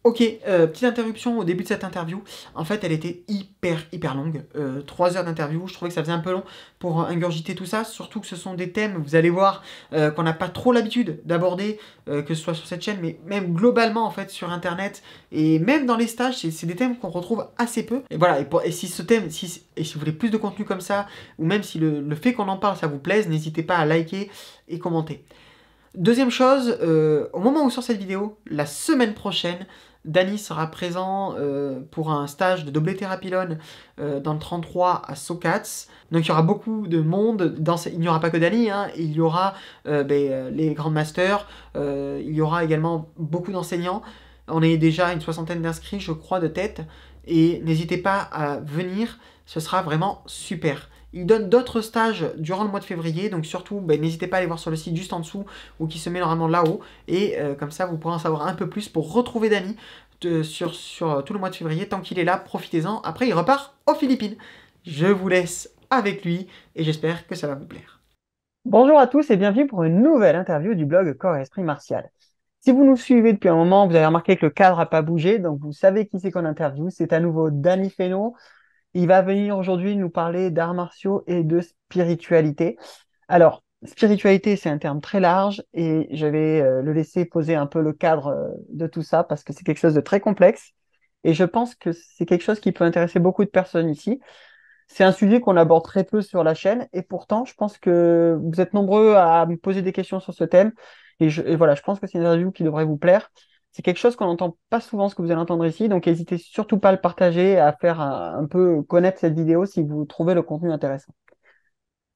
Ok, petite interruption au début de cette interview. En fait, elle était hyper longue. 3 heures d'interview, je trouvais que ça faisait un peu long pour ingurgiter tout ça. Surtout que ce sont des thèmes, vous allez voir, qu'on n'a pas trop l'habitude d'aborder, que ce soit sur cette chaîne, mais même globalement en fait sur Internet et même dans les stages, c'est des thèmes qu'on retrouve assez peu. Et voilà, et si ce thème, et si vous voulez plus de contenu comme ça, ou même si le fait qu'on en parle ça vous plaise, n'hésitez pas à liker et commenter. Deuxième chose, au moment où sort cette vidéo, la semaine prochaine, Dany sera présent pour un stage de double thérapylone dans le 33 à Socats. Donc il y aura beaucoup de monde. Il n'y aura pas que Dany, hein, il y aura les Grand Masters, il y aura également beaucoup d'enseignants. On est déjà une soixantaine d'inscrits, je crois, de tête. Et n'hésitez pas à venir, ce sera vraiment super. Il donne d'autres stages durant le mois de février, donc surtout, n'hésitez pas à aller voir sur le site juste en dessous, ou qui se met normalement là-haut, et comme ça, vous pourrez en savoir un peu plus pour retrouver Dany sur tout le mois de février. Tant qu'il est là, profitez-en. Après, il repart aux Philippines. Je vous laisse avec lui, et j'espère que ça va vous plaire. Bonjour à tous et bienvenue pour une nouvelle interview du blog Corps et Esprit Martial. Si vous nous suivez depuis un moment, vous avez remarqué que le cadre n'a pas bougé, donc vous savez qui c'est qu'on interview. C'est à nouveau Dany Fesneau. Il va venir aujourd'hui nous parler d'arts martiaux et de spiritualité. Alors, spiritualité, c'est un terme très large et je vais le laisser poser un peu le cadre de tout ça parce que c'est quelque chose de très complexe et je pense que c'est quelque chose qui peut intéresser beaucoup de personnes ici. C'est un sujet qu'on aborde très peu sur la chaîne et pourtant, je pense que vous êtes nombreux à me poser des questions sur ce thème et voilà, je pense que c'est une interview qui devrait vous plaire. C'est quelque chose qu'on n'entend pas souvent, ce que vous allez entendre ici, donc n'hésitez surtout pas à le partager, à faire un peu connaître cette vidéo si vous trouvez le contenu intéressant.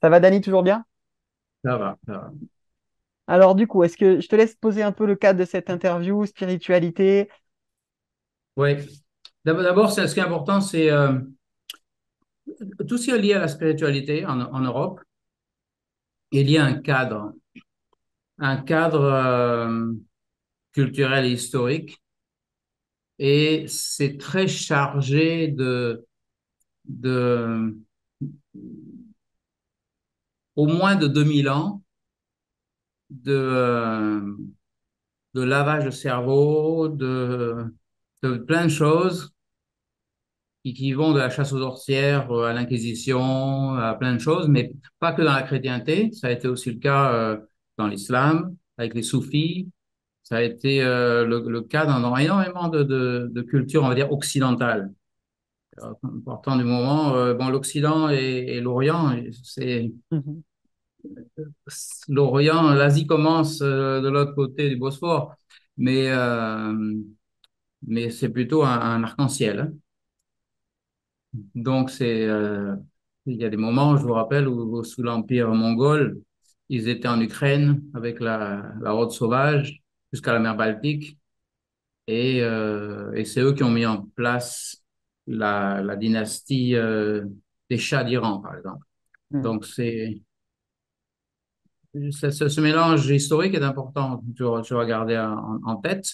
Ça va, Dany, toujours bien? Ça va, ça va. Alors du coup, est-ce que je te laisse poser un peu le cadre de cette interview, spiritualité? Oui. D'abord, ce qui est important, c'est tout ce qui est lié à la spiritualité en Europe est lié à un cadre culturel et historique, et c'est très chargé de au moins de 2000 ans de, de lavage de cerveau, de plein de choses qui vont de la chasse aux sorcières à l'Inquisition, à plein de choses, mais pas que dans la chrétienté. Ça a été aussi le cas dans l'islam, avec les soufis. Ça a été le cas dans énormément de cultures, on va dire, occidentales. Important du moment, bon, l'Occident et l'Orient, c'est Mhm. l'Orient, l'Asie commence de l'autre côté du Bosphore, mais, euh, mais c'est plutôt un arc-en-ciel, hein. Donc, il y a des moments, je vous rappelle, où sous l'Empire mongol, ils étaient en Ukraine avec la horde sauvage jusqu'à la mer Baltique. Et c'est eux qui ont mis en place la dynastie des Shahs d'Iran, par exemple. Mhm. Donc, ce mélange historique est important de garder en tête.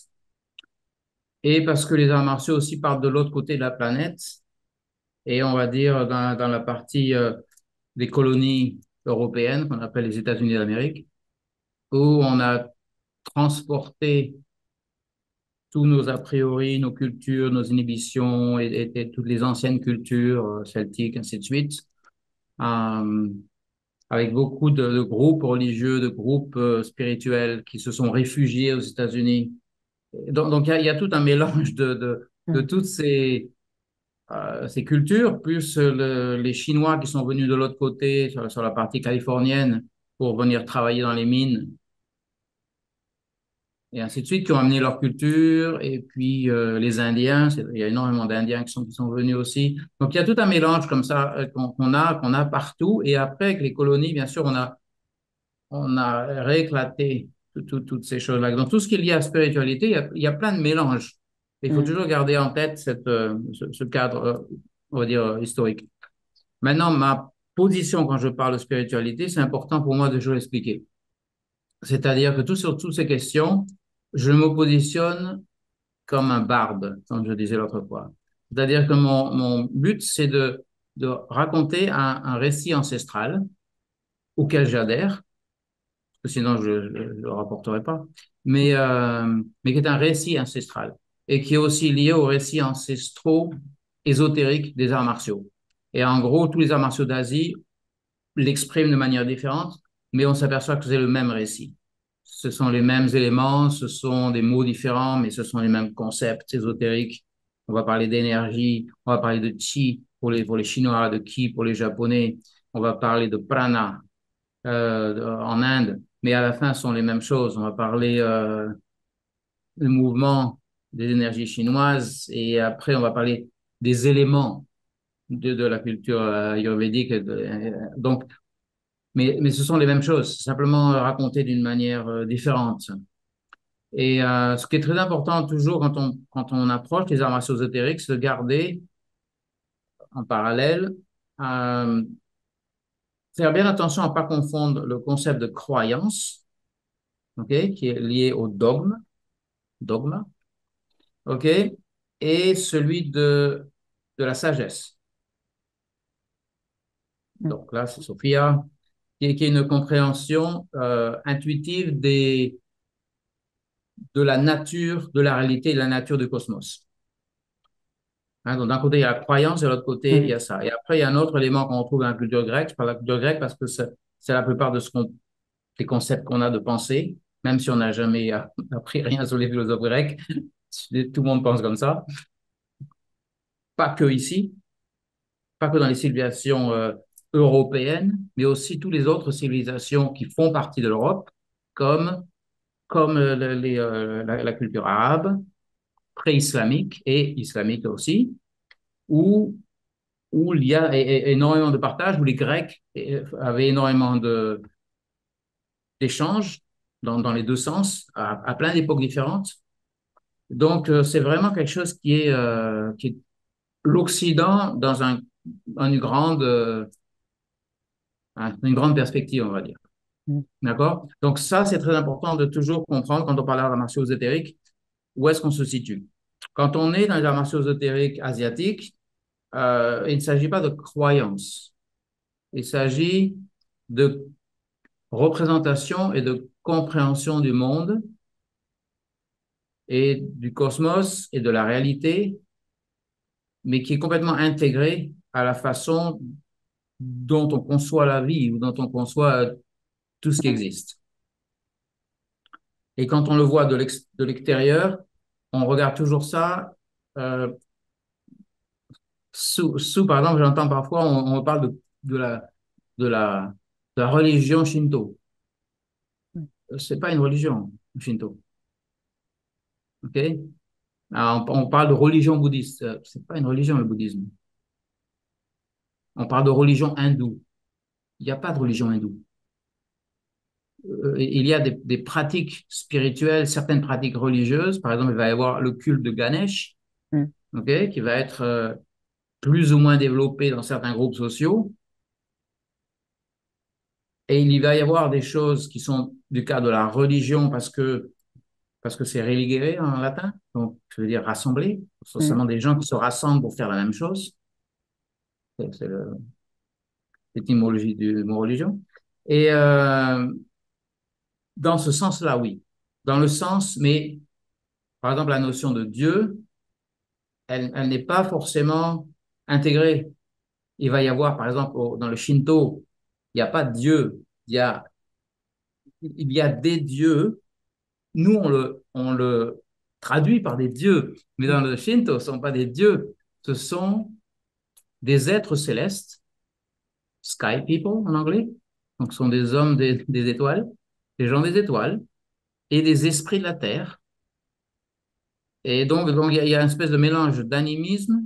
Et parce que les arts martiaux aussi partent de l'autre côté de la planète, et on va dire dans la partie des colonies européennes qu'on appelle les États-Unis d'Amérique, où on a transporté tous nos a priori, nos cultures, nos inhibitions et toutes les anciennes cultures celtiques, ainsi de suite, euh, avec beaucoup de groupes religieux, de groupes spirituels qui se sont réfugiés aux États-Unis. Donc il y a tout un mélange de Mhm. toutes ces cultures, plus les Chinois qui sont venus de l'autre côté, sur la partie californienne, pour venir travailler dans les mines, et ainsi de suite, qui ont amené leur culture, et puis les Indiens, il y a énormément d'Indiens qui sont venus aussi. Donc il y a tout un mélange comme ça qu'on a partout, et après, avec les colonies, bien sûr, on a rééclaté toutes ces choses-là. Dans tout ce qui est lié à la spiritualité, il y a plein de mélanges. Il faut Mhm. toujours garder en tête ce cadre, on va dire, historique. Maintenant, ma position quand je parle de spiritualité, c'est important pour moi de toujours expliquer. C'est-à-dire que sur toutes ces questions, je me positionne comme un barde, comme je disais l'autre fois. C'est-à-dire que mon but, c'est de raconter un récit ancestral auquel j'adhère, parce que sinon je ne le rapporterai pas, mais qui est un récit ancestral. et qui est aussi lié aux récits ancestraux ésotériques des arts martiaux. Et en gros, tous les arts martiaux d'Asie l'expriment de manière différente, mais on s'aperçoit que c'est le même récit. Ce sont les mêmes éléments, ce sont des mots différents, mais ce sont les mêmes concepts ésotériques. On va parler d'énergie, on va parler de chi pour les Chinois, de ki pour les Japonais, on va parler de prana en Inde, mais à la fin, ce sont les mêmes choses. On va parler le mouvement des énergies chinoises et après, on va parler des éléments de la culture ayurvédique. Donc, mais ce sont les mêmes choses, simplement racontées d'une manière différente. Et ce qui est très important toujours quand on approche les arts martiaux ésotériques, c'est de garder en parallèle, euh, faire bien attention à ne pas confondre le concept de croyance, ok, qui est lié au dogme, ok, et celui de la sagesse. Mm. Donc là, c'est Sophia, qui est une compréhension intuitive de la nature, de la réalité et de la nature du cosmos. Hein, donc d'un côté, il y a la croyance, et de l'autre côté, il y Mm. a ça. Et après, il y a un autre élément qu'on retrouve dans la culture grecque. Je parle de la culture grecque parce que c'est la plupart de des concepts qu'on a de pensée, même si on n'a jamais appris rien sur les philosophes grecs. Tout le monde pense comme ça. Pas que ici, pas que dans les civilisations européennes, mais aussi toutes les autres civilisations qui font partie de l'Europe, comme la culture arabe, pré-islamique et islamique aussi, où, où il y a énormément de partage, où les Grecs avaient énormément d'échanges dans les deux sens, à plein d'époques différentes. Donc, c'est vraiment quelque chose qui est l'Occident dans une grande perspective, on va dire. Mm. D'accord? Donc, ça, c'est très important de toujours comprendre quand on parle d'arts martiaux ésotériques, où est-ce qu'on se situe. Quand on est dans les arts martiaux ésotériques asiatiques, il ne s'agit pas de croyance. Il s'agit de représentation et de compréhension du monde et du cosmos et de la réalité, mais qui est complètement intégré à la façon dont on conçoit la vie ou dont on conçoit tout ce qui existe. Et quand on le voit de l'extérieur, on regarde toujours ça. euh, par exemple, j'entends parfois, on parle de la, de la, de la religion shinto. Mm. C'est pas une religion, le shinto. OK? Alors, on parle de religion bouddhiste. C'est pas une religion, le bouddhisme. On parle de religion hindoue. Il n'y a pas de religion hindoue. Il y a des pratiques spirituelles, certaines pratiques religieuses. Par exemple, il va y avoir le culte de Ganesh, Mm. ok, qui va être plus ou moins développé dans certains groupes sociaux. Et il y va y avoir des choses qui sont du cas de la religion parce que c'est religere en latin, donc je veux dire rassembler. Ce sont Mm. seulement des gens qui se rassemblent pour faire la même chose. C'est l'étymologie du mot religion. Et dans ce sens-là, oui. Dans le sens, mais par exemple, la notion de Dieu, elle n'est pas forcément intégrée. Il va y avoir, par exemple, dans le Shinto, il n'y a pas de Dieu, il y a des dieux. Nous, on le traduit par des dieux, mais Mm. dans le Shinto, ce ne sont pas des dieux, ce sont des êtres célestes, sky people en anglais. Donc, ce sont des hommes des étoiles, des gens des étoiles et des esprits de la terre. Et donc il y a une espèce de mélange d'animisme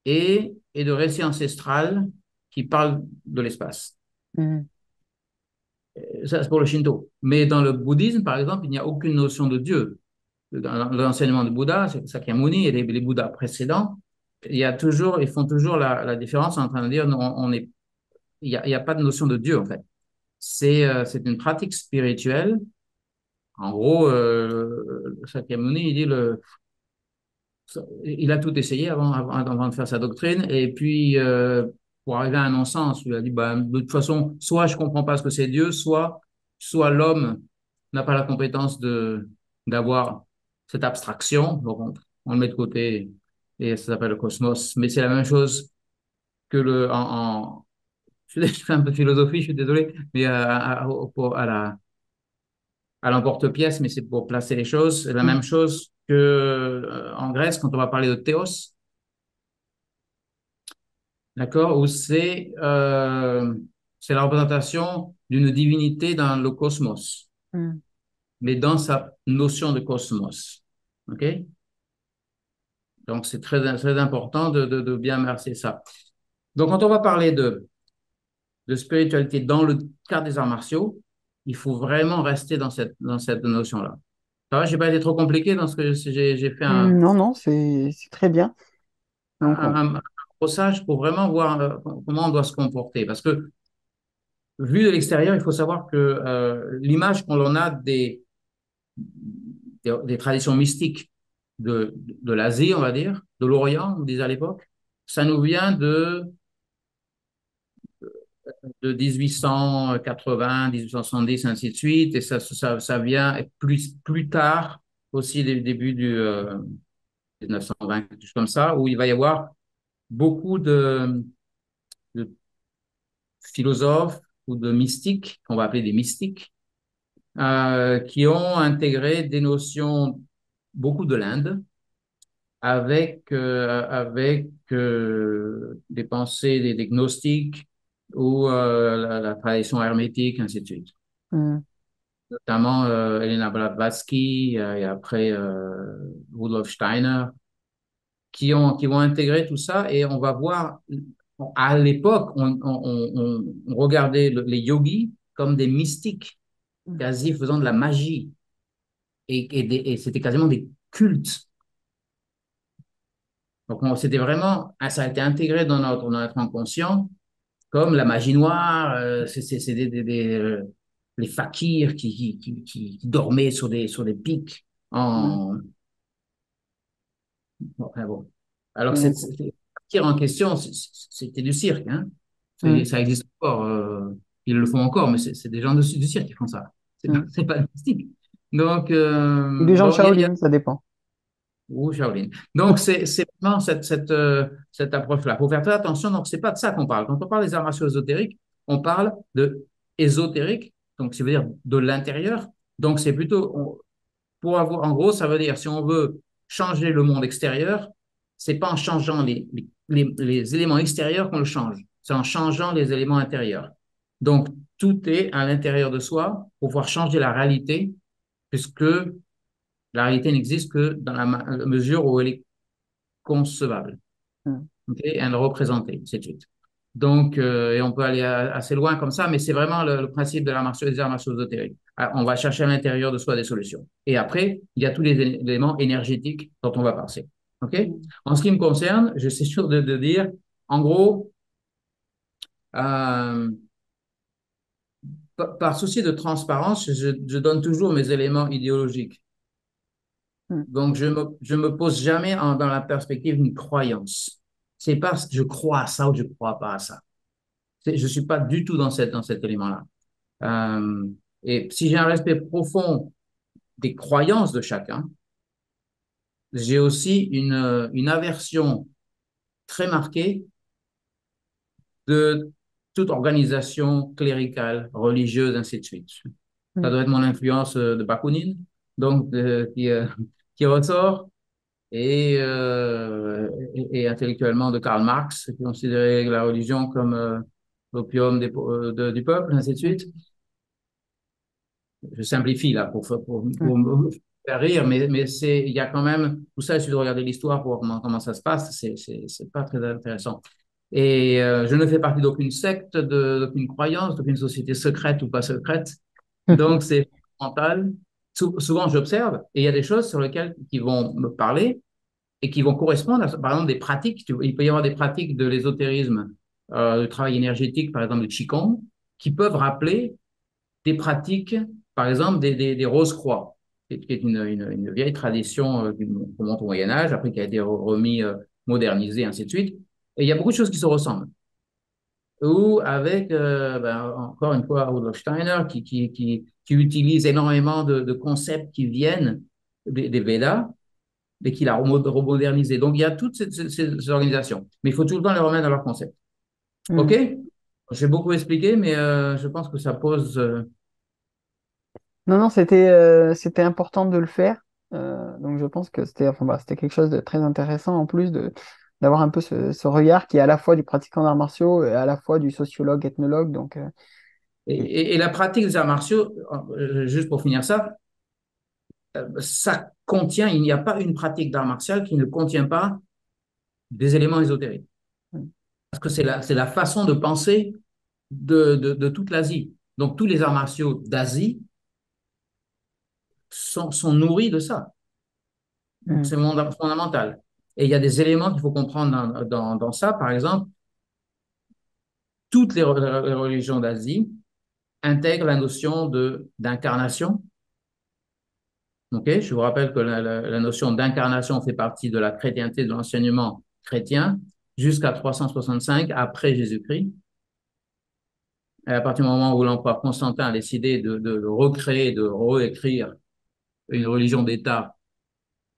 et de récit ancestral qui parle de l'espace. Mm. Ça, c'est pour le Shinto. Mais dans le bouddhisme, par exemple, il n'y a aucune notion de Dieu. Dans l'enseignement du Bouddha, c'est Sakyamuni et les Bouddhas précédents, ils font toujours la différence en train de dire non, il y a pas de notion de Dieu, en fait. C'est une pratique spirituelle. En gros, Sakyamuni, il dit il a tout essayé avant de faire sa doctrine. Et puis, pour arriver à un non-sens, il a dit, bah, de toute façon, soit je comprends pas ce que c'est Dieu, soit l'homme n'a pas la compétence d'avoir cette abstraction. Donc, on le met de côté et ça s'appelle le cosmos. Mais c'est la même chose que je fais un peu de philosophie, je suis désolé, mais à l'emporte-pièce, mais c'est pour placer les choses. C'est la Mm. même chose que en Grèce, quand on va parler de théos, d'accord, où c'est la représentation d'une divinité dans le cosmos, Mm. mais dans sa notion de cosmos. OK? Donc, c'est très important de bien remercier ça. Donc, quand on va parler de spiritualité dans le cadre des arts martiaux, il faut vraiment rester dans cette notion-là. Ça va, j'ai pas été trop compliqué dans ce que j'ai fait Non, non, c'est très bien. Donc, un brossage pour vraiment voir comment on doit se comporter. Parce que, vu de l'extérieur, il faut savoir que l'image qu'on en a des traditions mystiques de l'Asie, on va dire, de l'Orient, on disait à l'époque, ça nous vient de 1880, 1870, ainsi de suite, et ça vient plus tard, aussi des débuts du 1920, quelque chose comme ça, où il va y avoir beaucoup de philosophes ou de mystiques, qu'on va appeler des mystiques, qui ont intégré des notions, beaucoup de l'Inde, avec des pensées des gnostiques ou la tradition hermétique, ainsi de suite. mm, Notamment Elena Blavatsky et après Rudolf Steiner, qui vont intégrer tout ça et on va voir, à l'époque, on regardait les yogis comme des mystiques, mm, quasi faisant de la magie et c'était quasiment des cultes. Donc c'était vraiment, ça a été intégré dans notre inconscient comme la magie noire, c'est les fakirs qui dormaient sur des pics mm, en, bon, enfin, bon. Alors, donc, le fakir en question, c'était du cirque, hein. mm, Ça existe encore, ils le font encore, mais c'est des gens du cirque qui font ça. mm. C'est pas mystique. Donc, Ou des gens de donc Shaolin, ça dépend. ou Shaolin. Donc, c'est vraiment cette approche-là. Il faut faire très attention. Donc, c'est pas de ça qu'on parle. Quand on parle des arts martiaux ésotériques, on parle de ésotérique, donc ça veut dire de l'intérieur. Donc, c'est plutôt, pour avoir, en gros, ça veut dire si on veut changer le monde extérieur, c'est pas en changeant les éléments extérieurs qu'on le change, c'est en changeant les éléments intérieurs. Donc, tout est à l'intérieur de soi pour pouvoir changer la réalité, puisque la réalité n'existe que dans la mesure où elle est concevable, Mm, okay, et représentée, c'est tout. Donc, et on peut aller assez loin comme ça, mais c'est vraiment le principe de des arts martiaux ésotériques. On va chercher à l'intérieur de soi des solutions. Et après, il y a tous les éléments énergétiques dont on va passer. OK? mm, En ce qui me concerne, je suis sûr de dire, en gros, euh, par souci de transparence, je donne toujours mes éléments idéologiques. mm, Donc, je me pose jamais dans la perspective d'une croyance. C'est pas je crois à ça ou je crois pas à ça. Je suis pas du tout dans cet élément-là. Euh, et si j'ai un respect profond des croyances de chacun, j'ai aussi une aversion très marquée de toute organisation cléricale, religieuse, ainsi de suite. Ça mm, doit être mon influence de Bakounine, donc qui ressort, et intellectuellement de Karl Marx, qui considérait la religion comme l'opium du peuple, ainsi de mm, suite. Je simplifie là mm, pour me faire rire, mais il y a quand même tout ça, il suffit de regarder l'histoire pour voir comment ça se passe, c'est pas très intéressant. Et je ne fais partie d'aucune secte, d'aucune croyance, d'aucune société secrète ou pas secrète. Donc c'est fondamental. Souvent j'observe et il y a des choses sur lesquelles qui vont me parler et qui vont correspondre à, par exemple, des pratiques. Il peut y avoir des pratiques de l'ésotérisme, de travail énergétique, par exemple, le Qigong, qui peuvent rappeler des pratiques, par exemple, des rose-croix, qui est une vieille tradition qui remonte au Moyen-Âge, après qui a été remis, modernisée, ainsi de suite. Et il y a beaucoup de choses qui se ressemblent. Ou avec, encore une fois, Rudolf Steiner, qui utilise énormément de concepts qui viennent des Védas, et qu'il a remodernisé. Donc, il y a toutes ces organisations. Mais il faut tout le temps les remettre dans leur concept. OK? Hmm. J'ai beaucoup expliqué, mais je pense que ça pose. Non, non, c'était important de le faire. Donc je pense que c'était enfin, bah, c'était quelque chose de très intéressant en plus de d'avoir un peu ce regard qui est à la fois du pratiquant d'arts martiaux et à la fois du sociologue, ethnologue. Donc et- Et la pratique des arts martiaux, juste pour finir ça, ça contient, il n'y a pas une pratique d'art martial qui ne contient pas des éléments ésotériques. Parce que c'est la façon de penser de toute l'Asie. Donc, tous les arts martiaux d'Asie sont nourris de ça. Donc, Hmm. c'est fondamental. Et il y a des éléments qu'il faut comprendre dans ça. Par exemple, toutes les religions d'Asie intègrent la notion d'incarnation. Okay, je vous rappelle que la notion d'incarnation fait partie de la chrétienté, de l'enseignement chrétien, jusqu'à 365 après Jésus-Christ. Et à partir du moment où l'empereur Constantin a décidé de recréer, de réécrire une religion d'État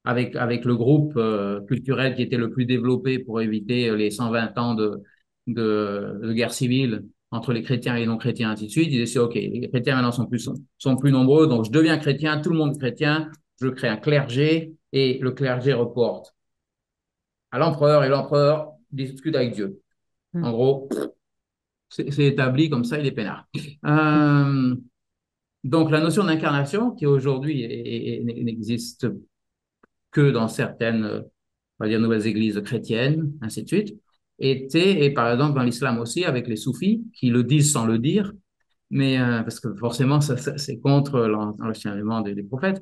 avec le groupe culturel qui était le plus développé pour éviter les 120 ans de guerre civile entre les chrétiens et les non-chrétiens, ainsi de suite. Il dit, OK, les chrétiens maintenant sont plus nombreux, donc je deviens chrétien, tout le monde est chrétien, je crée un clergé et le clergé reporte à l'empereur et l'empereur discute avec Dieu. Hmm. En gros, c'est établi comme ça, il est peinard. Hmm. Euh, donc la notion d'incarnation qui aujourd'hui n'existe que dans certaines, on va dire, nouvelles églises chrétiennes, ainsi de suite, et par exemple dans l'islam aussi, avec les soufis, qui le disent sans le dire, mais parce que forcément, c'est contre l'enseignement des prophètes,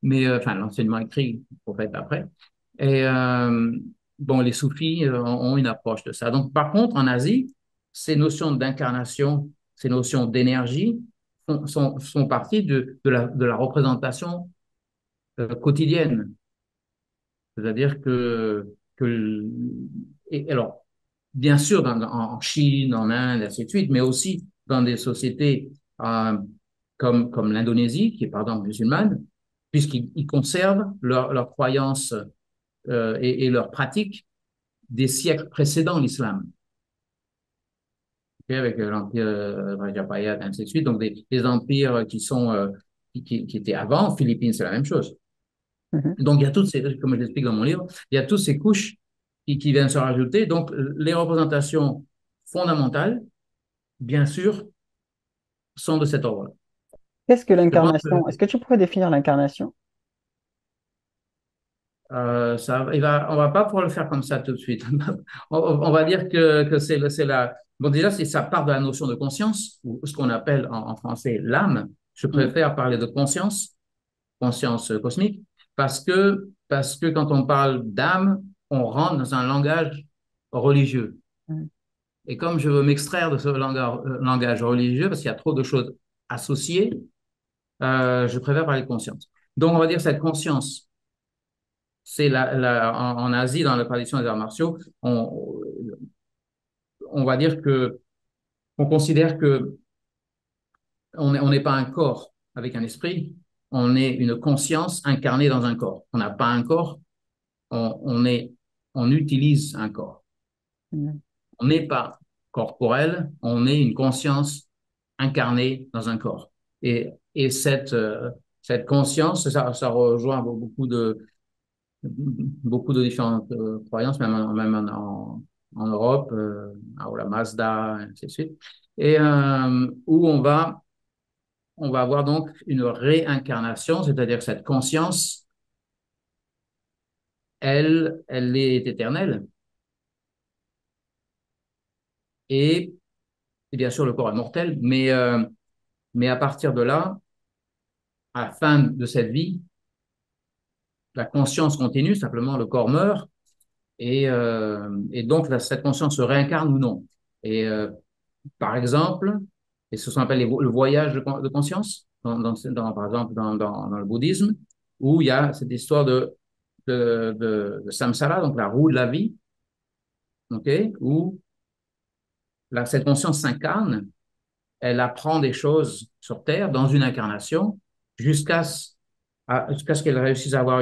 mais enfin, l'enseignement écrit des prophètes après. Et bon, les soufis ont une approche de ça. Donc, par contre, en Asie, ces notions d'incarnation, ces notions d'énergie sont parties de la représentation quotidienne. C'est-à-dire et alors, bien sûr, en Chine, en Inde, ainsi de suite, mais aussi dans des sociétés comme l'Indonésie, qui est par exemple musulmane, puisqu'ils conservent leurs croyances et leurs pratiques des siècles précédents l'islam, okay, avec l'empire Majapahit, ainsi de suite, donc des empires qui étaient avant. Philippines, c'est la même chose. Mhm. Donc, il y a toutes ces, comme je l'explique dans mon livre, il y a toutes ces couches qui viennent se rajouter. Donc, les représentations fondamentales, bien sûr, sont de cet ordre-là. Qu'est-ce que Je pense que l'incarnation? Est-ce que tu pourrais définir l'incarnation? on va pas pouvoir le faire comme ça tout de suite. On va dire que c'est la. Bon, déjà, ça part de la notion de conscience, ou ce qu'on appelle en français l'âme. Je Hmm. préfère parler de conscience, conscience cosmique, parce que quand on parle d'âme, on rentre dans un langage religieux. Hmm. Et comme je veux m'extraire de ce langage religieux, parce qu'il y a trop de choses associées, je préfère parler de conscience. Donc, on va dire cette conscience, c'est en Asie, dans la tradition des arts martiaux, on va dire on considère que on n'est pas un corps avec un esprit, on est une conscience incarnée dans un corps. On n'a pas un corps, on utilise un corps. Hmm. On n'est pas corporel, on est une conscience incarnée dans un corps. Et cette conscience, ça rejoint beaucoup de différentes croyances, même en Europe, à la Mazda, et ainsi de suite, et où on va avoir donc une réincarnation, c'est-à-dire que cette conscience, elle est éternelle, et, et bien sûr le corps est mortel, mais à partir de là, à la fin de cette vie, la conscience continue, simplement le corps meurt, et donc cette conscience se réincarne ou non. Et par exemple, et ce qu'on appelle le voyage de conscience, par exemple dans le bouddhisme, où il y a cette histoire de samsara, donc la roue de la vie, okay, où cette conscience s'incarne, elle apprend des choses sur Terre dans une incarnation jusqu'à ce qu'elle réussisse à avoir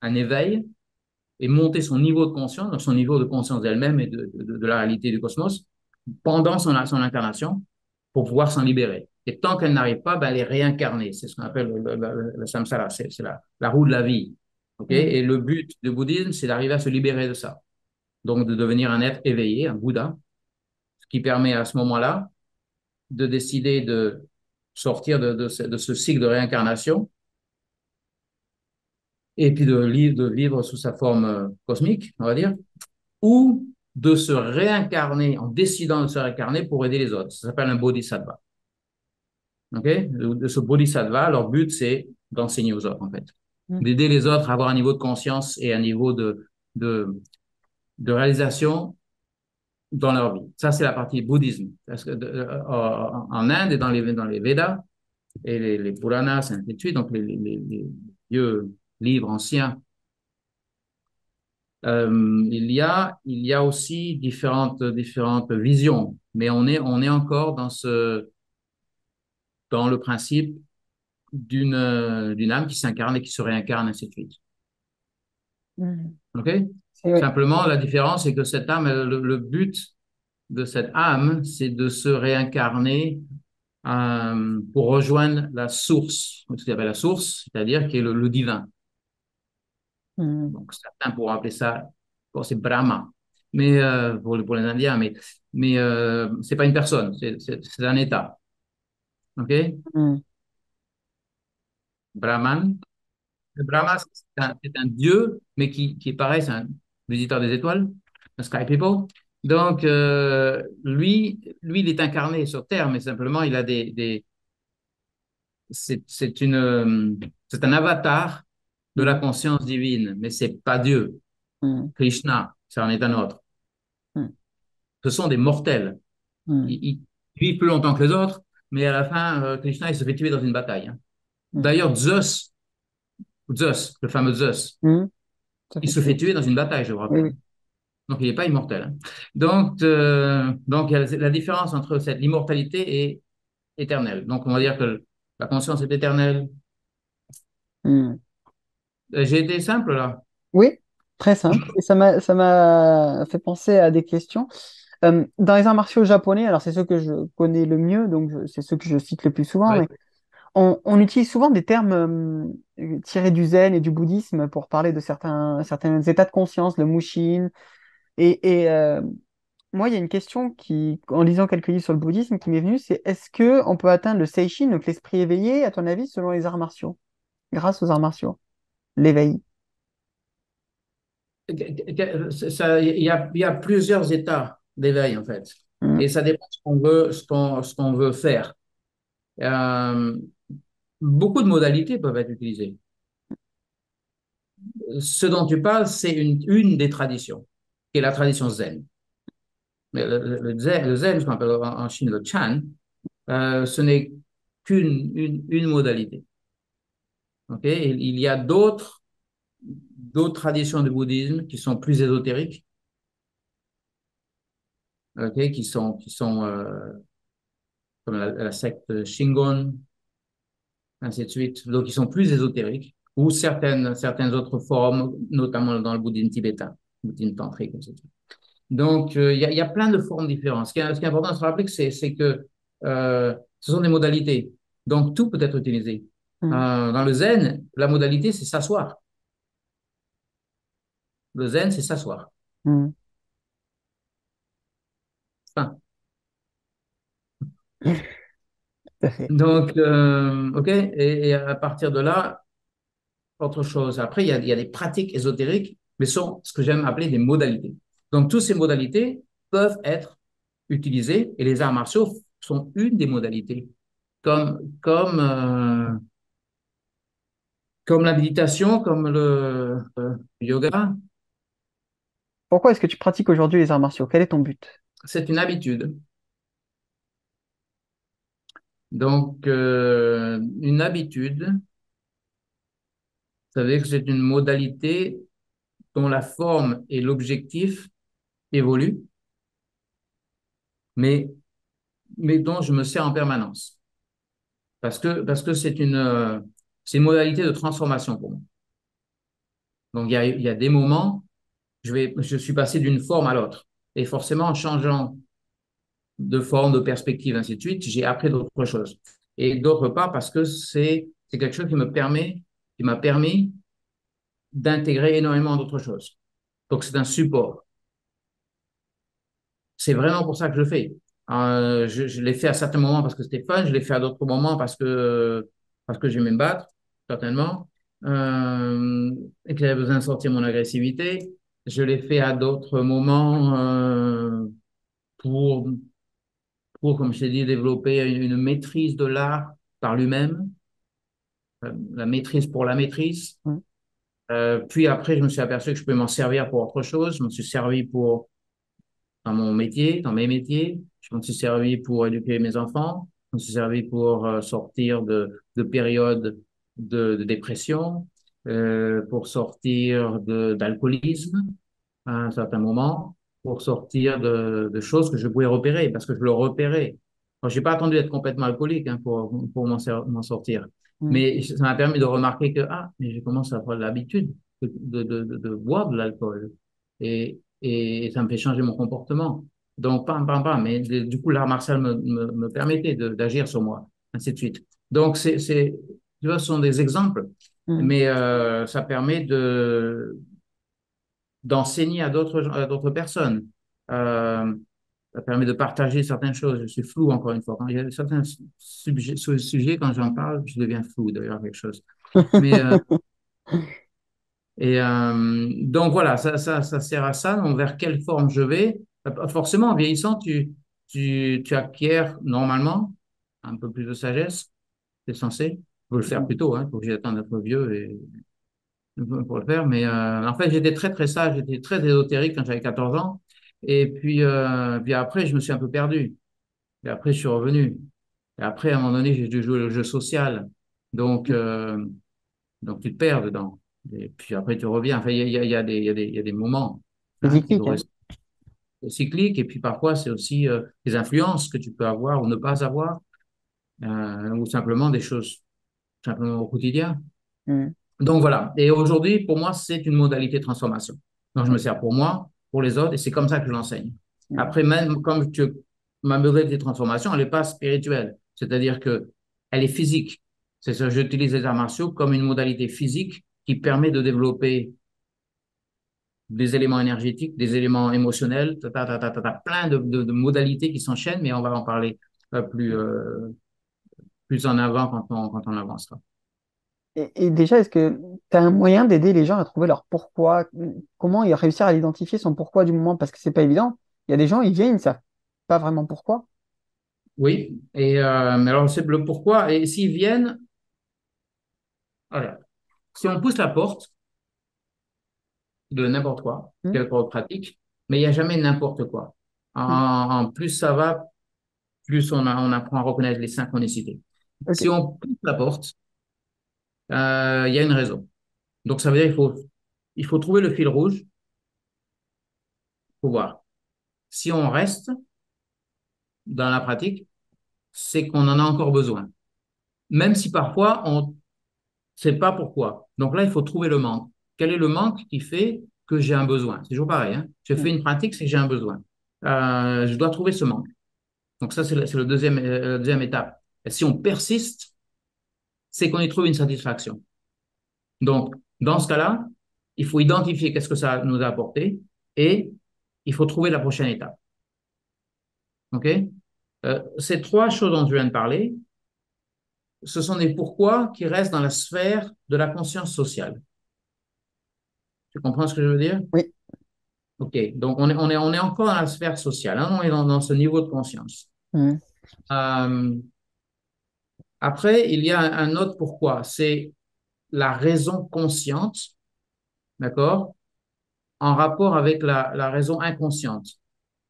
un éveil et monter son niveau de conscience, donc son niveau de conscience d'elle-même et de la réalité du cosmos, pendant son incarnation, pour pouvoir s'en libérer. Et tant qu'elle n'arrive pas, ben, elle est réincarnée. C'est ce qu'on appelle le samsara, c'est la roue de la vie. Mm. Et le but du bouddhisme, c'est d'arriver à se libérer de ça. Donc, de devenir un être éveillé, un Bouddha, ce qui permet à ce moment-là de décider de sortir de ce cycle de réincarnation et puis de vivre sous sa forme cosmique, on va dire, ou de se réincarner en décidant de se réincarner pour aider les autres. Ça s'appelle un bodhisattva. De ce bodhisattva, leur but, c'est d'enseigner aux autres, en fait. Mm. D'aider les autres à avoir un niveau de conscience et un niveau de, de réalisation dans leur vie. Ça, c'est la partie bouddhisme. Parce que en Inde et dans les Védas et les Puranas, et ainsi de suite, donc les vieux livres anciens, il y a aussi différentes visions, mais on est encore dans le principe d'une âme qui s'incarne et qui se réincarne, ainsi de suite. Mm. OK? Oui. Simplement, la différence, c'est que cette âme, le but de cette âme, c'est de se réincarner pour rejoindre la source, ce qu'on appelle la source, c'est-à-dire qui est le divin. Mm. Donc, certains pourront appeler ça, bon, c'est Brahma, mais pour les Indiens, mais c'est pas une personne, c'est un état. OK? Mm. Brahman. Le Brahma, c'est un dieu, mais qui est pareil, c'est un visiteur des étoiles, un sky people. Donc, lui, il est incarné sur Terre, mais simplement, il a c'est un avatar de la Mm. conscience divine, mais c'est pas Dieu. Mm. Krishna, ça en est un autre. Mm. Ce sont des mortels. Mm. Ils vivent plus longtemps que les autres, mais à la fin, Krishna, il se fait tuer dans une bataille, hein. Mm. D'ailleurs, Zeus, le fameux Zeus, Mm. Ça il fait se tuer. fait tuer dans une bataille, je vous Oui, rappelle. oui. Donc, il n'est pas immortel, hein. Donc, il y a la différence entre l'immortalité et éternelle. Donc, on va dire que la conscience est éternelle. Mm. J'ai été simple là. Oui, très simple. Et ça m'a fait penser à des questions. Dans les arts martiaux japonais, alors c'est ceux que je connais le mieux, donc c'est ceux que je cite le plus souvent, Oui, mais on utilise souvent des termes tirés du zen et du bouddhisme pour parler de certains états de conscience, le mushin. Et moi, il y a une question qui, en lisant quelques livres sur le bouddhisme, qui m'est venue, c'est est-ce que on peut atteindre le seishin, donc l'esprit éveillé, à ton avis, selon les arts martiaux, grâce aux arts martiaux, l'éveil? il y a plusieurs états d'éveil en fait. Mm, Et ça dépend ce qu'on veut faire. Euh, Beaucoup de modalités peuvent être utilisées. Ce dont tu parles, c'est une des traditions, qui est la tradition zen. Mais le zen, ce qu'on appelle en Chine le Chan, ce n'est une modalité. Ok. Il y a d'autres traditions du bouddhisme qui sont plus ésotériques, ok, qui sont comme la secte Shingon, ainsi de suite, donc qui sont plus ésotériques, ou certaines autres formes, notamment dans le bouddhisme tibétain, le bouddhisme tantrique, etc. Donc, il y a plein de formes différentes. Ce qui est important de se rappeler, c'est que ce sont des modalités. Donc, tout peut être utilisé. mm, Dans le zen, la modalité, c'est s'asseoir. Le zen, c'est s'asseoir. mm. Fin. Tout à fait. Donc, OK, et à partir de là, autre chose. Après, il y a des pratiques ésotériques, mais sont ce que j'aime appeler des modalités. Donc, toutes ces modalités peuvent être utilisées et les arts martiaux sont une des modalités, comme la méditation, comme le yoga. Pourquoi est-ce que tu pratiques aujourd'hui les arts martiaux? Quel est ton but? C'est une habitude. Donc, une habitude, ça veut dire que c'est une modalité dont la forme et l'objectif évoluent, mais, mais dont je me sers en permanence. Parce que c'est une modalité de transformation pour moi. Donc, il y a des moments, je suis passé d'une forme à l'autre. Et forcément, en changeant de forme, de perspective, ainsi de suite, j'ai appris d'autres choses. Et d'autre part, parce que c'est quelque chose qui m'a permis d'intégrer énormément d'autres choses. Donc, c'est un support. C'est vraiment pour ça que je le fais. Je l'ai fait à certains moments parce que c'était fun, je l'ai fait à d'autres moments parce que j'aimais me battre, certainement, et que j'avais besoin de sortir mon agressivité. Je l'ai fait à d'autres moments pour, comme je t'ai dit, développer une maîtrise de l'art par lui-même, la maîtrise pour la maîtrise. Mm. Puis après, je me suis aperçu que je pouvais m'en servir pour autre chose. Je me suis servi pour dans mon métier, dans mes métiers. Je m'en suis servi pour éduquer mes enfants. Je m'en suis servi pour sortir de périodes de dépression, pour sortir d'alcoolisme à un certain moment, pour sortir de choses que je pouvais repérer, parce que je le repérais. Moi, j'ai pas attendu d'être complètement alcoolique hein, pour m'en sortir. Mm. Mais ça m'a permis de remarquer que, ah, mais je commence à avoir l'habitude de boire de l'alcool. Et ça me fait changer mon comportement. Donc, pam, pam, pam. Mais du coup, l'art martial me permettait d'agir sur moi, ainsi de suite. Donc, tu vois, ce sont des exemples, Mm. mais ça permet d'enseigner à d'autres personnes. Euh, Ça permet de partager certaines choses. Je suis flou, encore une fois. Quand il y a certains sujets, quand j'en parle, je deviens flou, d'ailleurs, quelque chose. Mais, donc voilà, ça sert à ça. Donc, vers quelle forme je vais? Forcément, en vieillissant, tu acquiers normalement un peu plus de sagesse. C'est censé. Il faut le faire Mm. plus tôt, hein. Il faut que j'attende d'être vieux pour le faire. Mais en fait, j'étais très, très sage. J'étais très ésotérique quand j'avais 14 ans. Et puis après, je me suis un peu perdu. Et après, je suis revenu. Et après, à un moment donné, j'ai dû jouer le jeu social. Donc, donc tu te perds dedans. Et puis après, tu reviens. Enfin, il y a des moments C'est hein, qui cyclique, hein. correspondent au cyclique. Et puis parfois, c'est aussi des influences que tu peux avoir ou ne pas avoir, ou simplement des choses simplement au quotidien. Mm. Donc voilà. Et aujourd'hui, pour moi, c'est une modalité de transformation. Donc je me sers pour moi, pour les autres, et c'est comme ça que je l'enseigne. Mm. Après, même comme ma modalité de transformation, elle n'est pas spirituelle. C'est-à-dire que elle est physique. C'est ça, j'utilise les arts martiaux comme une modalité physique qui permet de développer des éléments énergétiques, des éléments émotionnels, plein de modalités qui s'enchaînent, mais on va en parler plus en avant quand on avancera. Et déjà, est-ce que tu as un moyen d'aider les gens à trouver leur pourquoi? Comment réussir à l'identifier son pourquoi du moment? Parce que c'est pas évident. Il y a des gens, ils viennent, ils ne savent pas vraiment pourquoi. Oui, et mais alors c'est le pourquoi. Et s'ils viennent, voilà. Si on pousse la porte de n'importe quoi, Mm. quelque pratique, mais il n'y a jamais n'importe quoi. Mm. En plus ça va, plus on apprend à reconnaître les synchronicités. Ok. Si on pousse la porte, il y a une raison. Donc ça veut dire il faut trouver le fil rouge pour voir. Si on reste dans la pratique, c'est qu'on en a encore besoin. Même si parfois on ne sait pas pourquoi. Donc là, il faut trouver le manque. Quel est le manque qui fait que j'ai un besoin? C'est toujours pareil, hein. Je fais Mm. une pratique, c'est que j'ai un besoin. Je dois trouver ce manque. Donc ça, c'est le deuxième étape. Et si on persiste, c'est qu'on y trouve une satisfaction. Donc, dans ce cas-là, il faut identifier qu'est-ce que ça nous a apporté et il faut trouver la prochaine étape. OK? Ces trois choses dont je viens de parler, ce sont des pourquoi qui restent dans la sphère de la conscience sociale. Tu comprends ce que je veux dire? Oui. OK. Donc, on est encore dans la sphère sociale, hein, on est dans ce niveau de conscience. Mm. Euh, Après, il y a un autre pourquoi. C'est la raison consciente, d'accord, en rapport avec la raison inconsciente.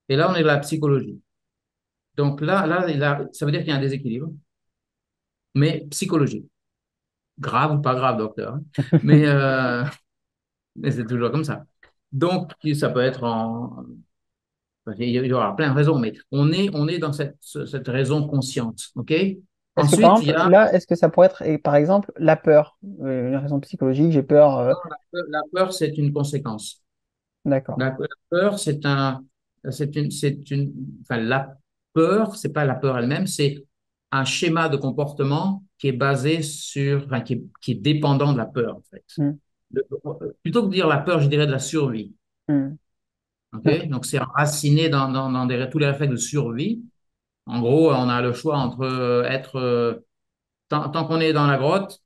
Et là, on est de la psychologie. Donc là, ça veut dire qu'il y a un déséquilibre, mais psychologique. Grave ou pas grave, docteur, hein. Mais, mais c'est toujours comme ça. Donc, ça peut être il y aura plein de raisons, mais on est dans cette raison consciente, OK? Est-ce que par Ensuite, il y exemple, a là, est-ce que ça pourrait être, par exemple, la peur, une raison psychologique, j'ai peur, la peur, c'est une conséquence. d'accord. La peur, enfin, la peur, c'est pas la peur elle-même, c'est un schéma de comportement qui est basé sur, enfin, qui est dépendant de la peur, en fait. Hmm, Plutôt que de dire la peur, je dirais de la survie. hmm, ok. OK? Donc, c'est enraciné dans tous les réflexes de survie. En gros, on a le choix entre tant qu'on est dans la grotte,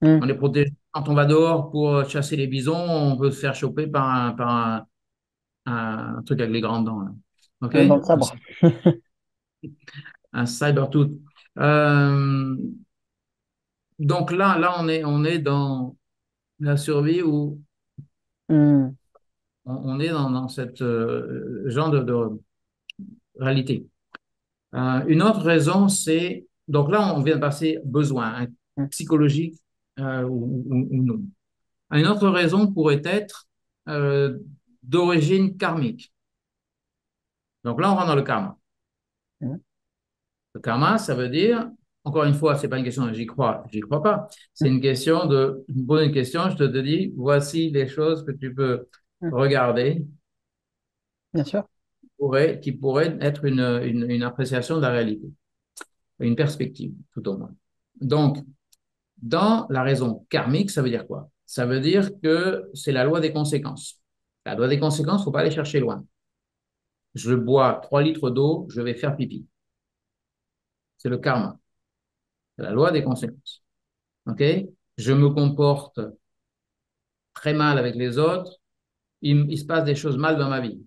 Hmm, on est protégé. Quand on va dehors pour chasser les bisons, on peut se faire choper par un truc avec les grandes dents, là. OK? dans le sabre. Un cyber tooth. Euh, donc là, on est dans la survie où Hmm, on est dans cette genre de réalité. Une autre raison, c'est, donc là, on vient de passer besoin, hein, hmm, psychologique ou non. Une autre raison pourrait être euh, d'origine karmique. Donc là, on rentre dans le karma. hmm, Le karma, ça veut dire, encore une fois, c'est pas une question de j'y crois pas. C'est une question de, je me pose une question, je te dis, voici les choses que tu peux hmm, regarder, bien sûr. qui pourraient être une appréciation de la réalité, une perspective, tout au moins. Donc, dans la raison karmique, ça veut dire quoi? Ça veut dire que c'est la loi des conséquences. La loi des conséquences, faut pas aller chercher loin. Je bois 3 litres d'eau, je vais faire pipi. C'est le karma. C'est la loi des conséquences. OK? Je me comporte très mal avec les autres, il se passe des choses mal dans ma vie.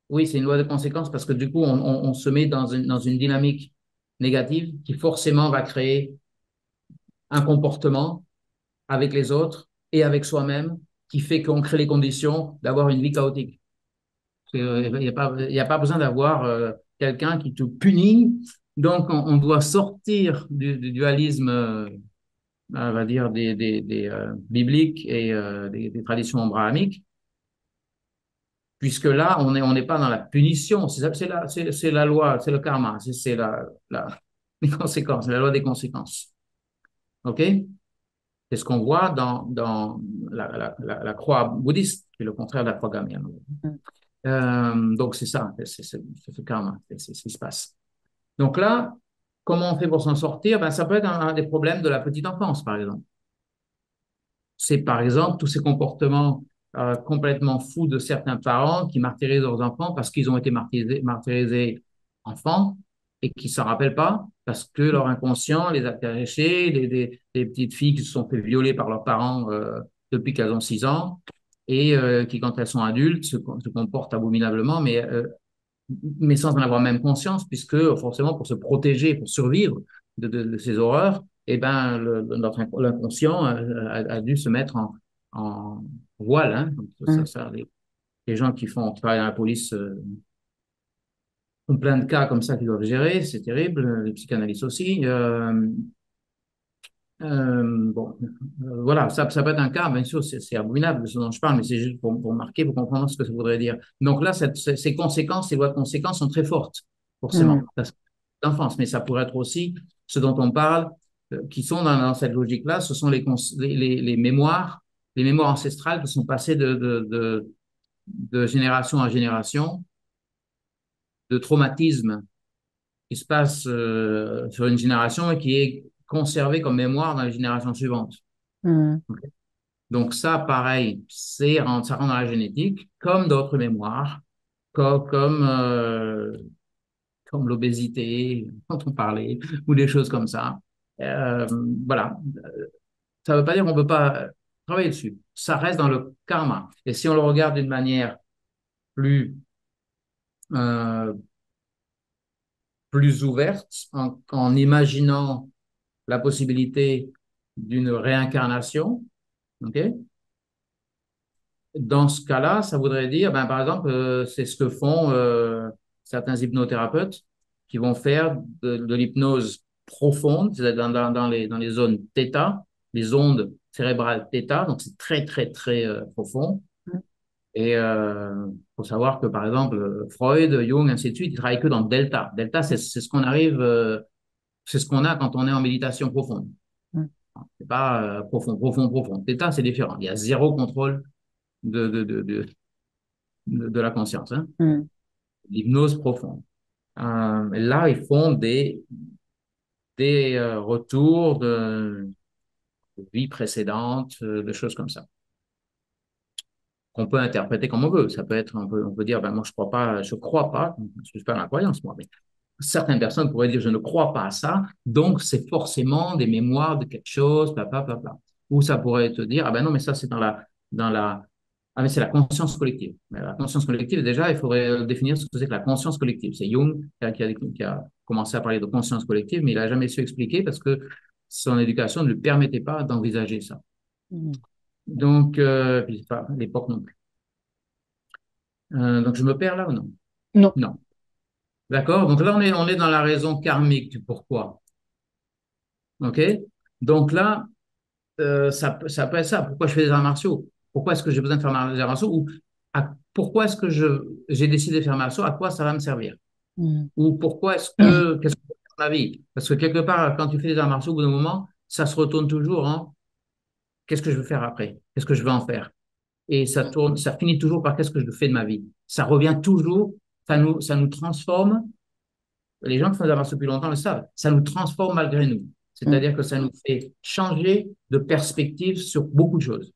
Oui, c'est une loi de conséquence parce que du coup, on se met dans une dynamique négative qui forcément va créer un comportement avec les autres et avec soi-même qui fait qu'on crée les conditions d'avoir une vie chaotique. Il y a pas besoin d'avoir quelqu'un qui te punit. Donc, on doit sortir du dualisme, on va dire, des bibliques et des traditions abrahamiques, puisque là, on n'est pas dans la punition, c'est la loi, c'est le karma, c'est les conséquences, c'est la loi des conséquences. OK? C'est ce qu'on voit dans la croix bouddhiste, qui est le contraire de la croix gamienne. Hmm, Donc, c'est ça, c'est ce karma, c'est ce qui se passe. Donc là, comment on fait pour s'en sortir? Ben, ça peut être un des problèmes de la petite enfance, par exemple. C'est par exemple tous ces comportements complètement fous de certains parents qui martyrisent leurs enfants parce qu'ils ont été martyrisés enfants et qui ne s'en rappellent pas parce que leur inconscient les a cachés, des petites filles qui se sont fait violer par leurs parents depuis qu'elles ont 6 ans et qui, quand elles sont adultes, se comportent abominablement, mais sans en avoir même conscience, puisque forcément, pour se protéger, pour survivre de ces horreurs, eh ben, l'inconscient a dû se mettre en voile. Hein. Donc, hmm, les gens qui travaillent dans la police ont plein de cas comme ça qu'ils doivent gérer, c'est terrible, les psychanalystes aussi. Bon, voilà, ça peut être un cas, bien sûr, c'est abominable ce dont je parle, mais c'est juste pour marquer, pour comprendre ce que ça voudrait dire. Donc là, ces conséquences, ces lois de conséquences sont très fortes, hmm, forcément, parce que c'est l'enfance, mais ça pourrait être aussi ce dont on parle, qui sont dans cette logique-là, ce sont les mémoires, les mémoires ancestrales qui sont passées de génération à génération, de traumatisme qui se passe sur une génération et qui est conservé comme mémoire dans les générations suivantes. hmm, Donc ça, pareil, ça rentre dans la génétique, comme d'autres mémoires, comme l'obésité, dont on parlait, ou des choses comme ça. Euh, voilà. Ça ne veut pas dire qu'on ne peut pas travailler dessus. Ça reste dans le karma. Et si on le regarde d'une manière plus, euh, plus ouverte, en imaginant la possibilité d'une réincarnation, ok. Dans ce cas-là, ça voudrait dire, ben, par exemple, c'est ce que font certains hypnothérapeutes qui vont faire de l'hypnose profonde, c'est-à-dire dans les zones θ, les ondes cérébrales θ, donc c'est très, très, très profond. hmm, Et faut savoir que, par exemple, Freud, Jung, ainsi de suite, ils travaillent que dans delta. Delta, c'est ce qu'on arrive c'est ce qu'on a quand on est en méditation profonde. Mm. C'est pas profond, profond, profond. Theta, c'est différent. Il y a zéro contrôle de la conscience, hein. Mm. L'hypnose profonde. Là, ils font des retours de vie précédente, de choses comme ça, qu'on peut interpréter comme on veut. Ça peut être, on peut dire, ben moi, je crois pas, je suis pas dans la croyance, moi, mais certaines personnes pourraient dire, je ne crois pas à ça, donc c'est forcément des mémoires de quelque chose, bla, bla, bla, bla. Ou ça pourrait te dire, ah ben non, mais ça, c'est dans la, ah, mais c'est la conscience collective. Mais la conscience collective, déjà, il faudrait définir ce que c'est que la conscience collective. C'est Jung qui a commencé à parler de conscience collective, mais il n'a jamais su expliquer parce que son éducation ne lui permettait pas d'envisager ça. Mm. Donc, puis c'est pas à l'époque non plus. Donc, je me perds là ou non? Non. Non. D'accord? Donc là, on est dans la raison karmique du pourquoi. OK? Donc là, ça peut être ça. Pourquoi je fais des arts martiaux? Pourquoi est-ce que j'ai besoin de faire des arts martiaux? Ou pourquoi est-ce que j'ai décidé de faire martiaux? À quoi ça va me servir? Mm. Ou pourquoi qu'est-ce que je fais dans ma vie? Parce que quelque part, quand tu fais des arts martiaux, au bout d'un moment, ça se retourne toujours en qu'est-ce que je veux faire après? Qu'est-ce que je veux en faire? Et ça finit toujours par qu'est-ce que je fais de ma vie? Ça revient toujours, ça nous transforme. Les gens qui font des arts martiaux depuis longtemps le savent. Ça nous transforme malgré nous. Mm. C'est-à-dire que ça nous fait changer de perspective sur beaucoup de choses,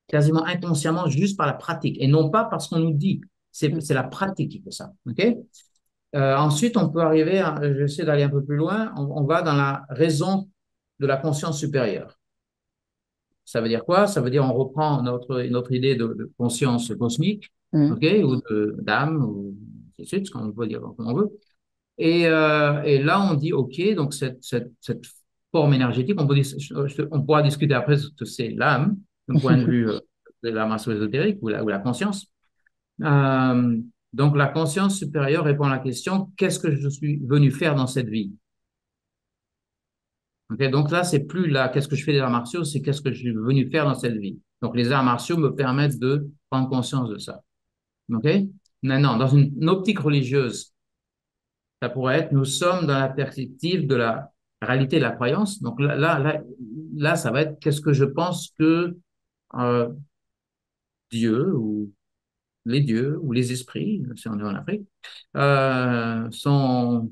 quasiment inconsciemment, juste par la pratique, et non pas parce qu'on nous dit. Mm. C'est la pratique qui fait ça. OK? Ensuite, on peut arriver j'essaie d'aller un peu plus loin, on va dans la raison de la conscience supérieure. Ça veut dire quoi? Ça veut dire on reprend notre idée de conscience cosmique, Mm. OK, ou d'âme, ou c'est ce qu'on peut dire comme on veut. Et là, on dit, OK, donc cette forme énergétique, on pourra discuter après ce que c'est l'âme, d'un point de vue de la masse ésotérique ou la conscience. Euh, donc, la conscience supérieure répond à la question, qu'est-ce que je suis venu faire dans cette vie? Ok, donc là, c'est plus là, qu'est-ce que je fais des arts martiaux, c'est qu'est-ce que je suis venu faire dans cette vie. Donc, les arts martiaux me permettent de prendre conscience de ça. OK? Maintenant, dans une optique religieuse, ça pourrait être, nous sommes dans la perspective de la réalité de la croyance. Donc là, ça va être, qu'est-ce que je pense que euh, Dieu ou les dieux ou les esprits, si on est en Afrique, sont,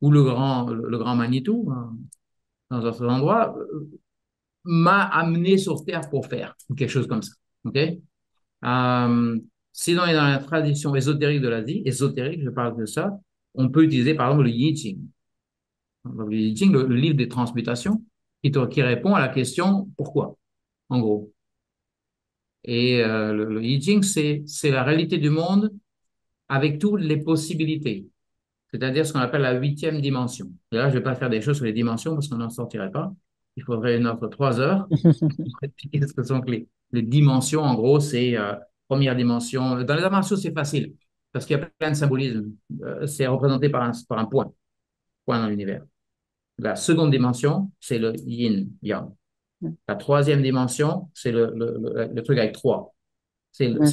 ou le grand Manitou, hein, dans un endroit, m'a amené sur Terre pour faire, ou quelque chose comme ça. OK? Sinon, on est dans la tradition ésotérique de l'Asie, ésotérique, je parle de ça, on peut utiliser par exemple le Yi Ching. Le Yi Ching, le livre des transmutations, qui répond à la question pourquoi, en gros. Et le I Ching, c'est la réalité du monde avec toutes les possibilités, c'est-à-dire ce qu'on appelle la huitième dimension. Et là, je ne vais pas faire des choses sur les dimensions parce qu'on n'en sortirait pas. Il faudrait une autre 3 heures pour expliquer ce que sont les dimensions. En gros, c'est première dimension. Dans les arts martiaux, c'est facile parce qu'il y a plein de symbolismes. C'est représenté par un point dans l'univers. La seconde dimension, c'est le yin-yang. La troisième dimension, c'est le truc avec trois. Mm.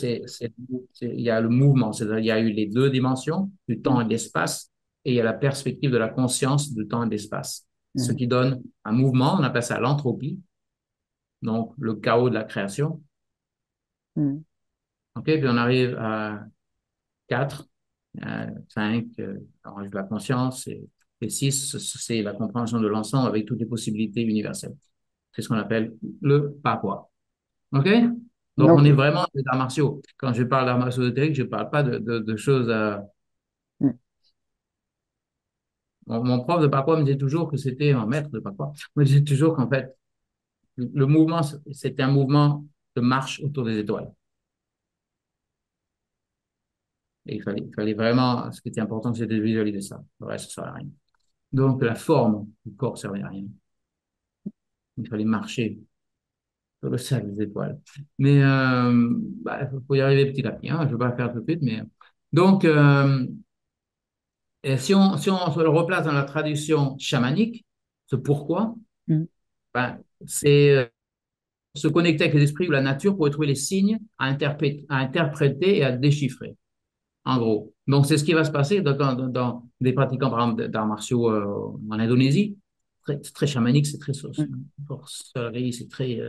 Il y a le mouvement, c'est-à-dire il y a eu les deux dimensions, du temps Mm. et de l'espace, et il y a la perspective de la conscience du temps et de l'espace. Ce Mm. qui donne un mouvement, on appelle ça l'entropie, donc le chaos de la création. Mm. OK, puis on arrive à 4, 5, de la conscience, et 6, c'est la compréhension de l'ensemble avec toutes les possibilités universelles. C'est ce qu'on appelle le Pakwa. OK? Donc, on est Ok. vraiment des arts martiaux. Quand je parle d'arts martiaux ésotériques, je ne parle pas de choses. Mm. Mon prof de Pakwa me disait toujours que c'était un maître de Pakwa. Me disait toujours qu'en fait, le mouvement, c'était un mouvement de marche autour des étoiles. Et il fallait vraiment, ce qui était important, c'était de visualiser ça. Le reste, ça ne servait à rien. Donc, la forme du corps ne servait à rien. Il fallait marcher sur le ciel des étoiles. Mais il faut y arriver petit à petit, hein. Je ne vais pas le faire tout de suite, mais donc, et si on se le replace dans la tradition chamanique, ce pourquoi, Mm. ben, c'est se connecter avec les esprits ou la nature pour trouver les signes à interpréter et à déchiffrer. en gros. Donc, c'est ce qui va se passer dans des pratiquants, par exemple, d'arts martiaux en Indonésie. C'est très chamanique, c'est très Mm. sorcellerie, c'est très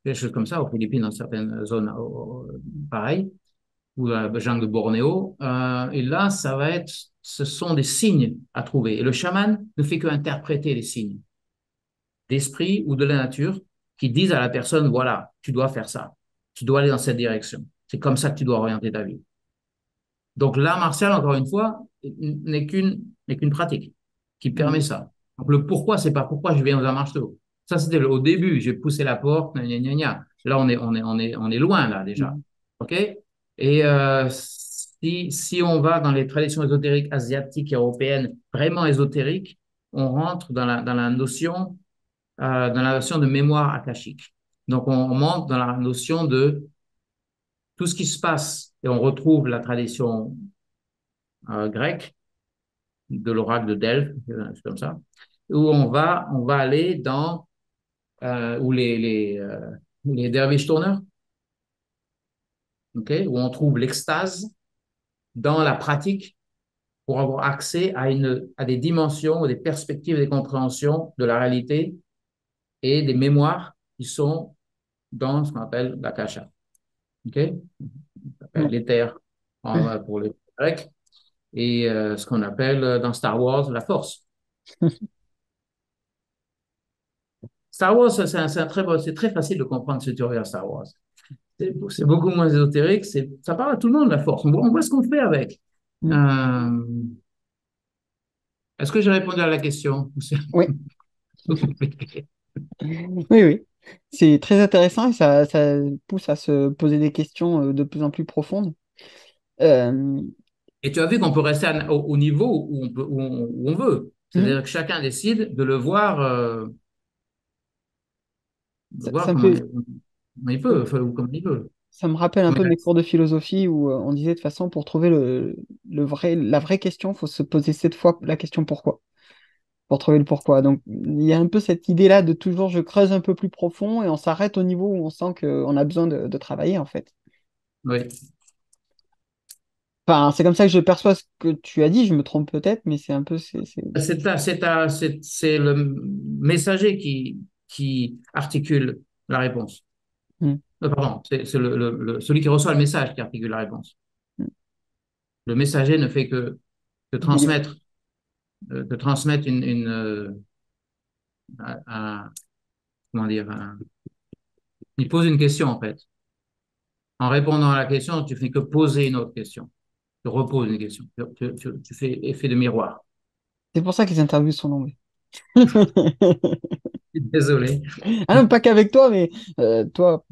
des choses comme ça. Aux Philippines, dans certaines zones, pareil, ou à la jungle de Bornéo. Et là, ce sont des signes à trouver. Et le chaman ne fait qu'interpréter les signes d'esprit ou de la nature qui disent à la personne, voilà, tu dois faire ça, tu dois aller dans cette direction. C'est comme ça que tu dois orienter ta vie. Donc l'art martial, encore une fois, n'est qu'une pratique qui permet Mm. ça. Donc le pourquoi, c'est pas pourquoi je viens aux arts martiaux. Ça, c'était au début, j'ai poussé la porte, gna, gna, gna, gna. Là, on est loin, là, déjà. Mm. OK? Et si on va dans les traditions ésotériques asiatiques et européennes, vraiment ésotériques, on rentre dans la notion de mémoire akashique. Donc, on monte dans la notion de tout ce qui se passe, et on retrouve la tradition grecque de l'oracle de Delphes, c'est comme ça, où on va aller où les derviches tourneurs, ok, où on trouve l'extase dans la pratique pour avoir accès à des dimensions, des perspectives, des compréhensions de la réalité et des mémoires qui sont dans ce qu'on appelle l'akasha. Ok? On appelle Mm. l'éther pour les Grecs et ce qu'on appelle dans Star Wars la force. Star Wars, c'est très facile de comprendre si tu regardes Star Wars. C'est beaucoup moins ésotérique, ça parle à tout le monde, la force. On voit ce qu'on fait avec. Mm. Euh, Est-ce que j'ai répondu à la question? Oui, oui, oui. C'est très intéressant et ça pousse à se poser des questions de plus en plus profondes. Euh, Et tu as vu qu'on peut rester au niveau où on veut. mhm. C'est-à-dire que chacun décide de le voir, Ça me comment fait, il peut, enfin, ou comme il veut. ça me rappelle un Mais peu mes cours de philosophie où on disait de toute façon, pour trouver la vraie question, il faut se poser 7 fois la question pourquoi, pour trouver le pourquoi. Donc, il y a un peu cette idée-là de toujours, je creuse un peu plus profond et on s'arrête au niveau où on sent qu'on a besoin de travailler, en fait. oui. Enfin, c'est comme ça que je perçois ce que tu as dit, je me trompe peut-être, mais c'est un peu... C'est le messager qui articule la réponse. Hmm, Pardon, c'est celui qui reçoit le message qui articule la réponse. hmm. Le messager ne fait que de Délivre. transmettre, de transmettre comment dire, il pose une question en fait. En répondant à la question, tu fais que poser une autre question. Tu reposes une question. Tu fais effet de miroir. C'est pour ça que les interviews sont longues. Désolé. Ah non, pas qu'avec toi, mais toi,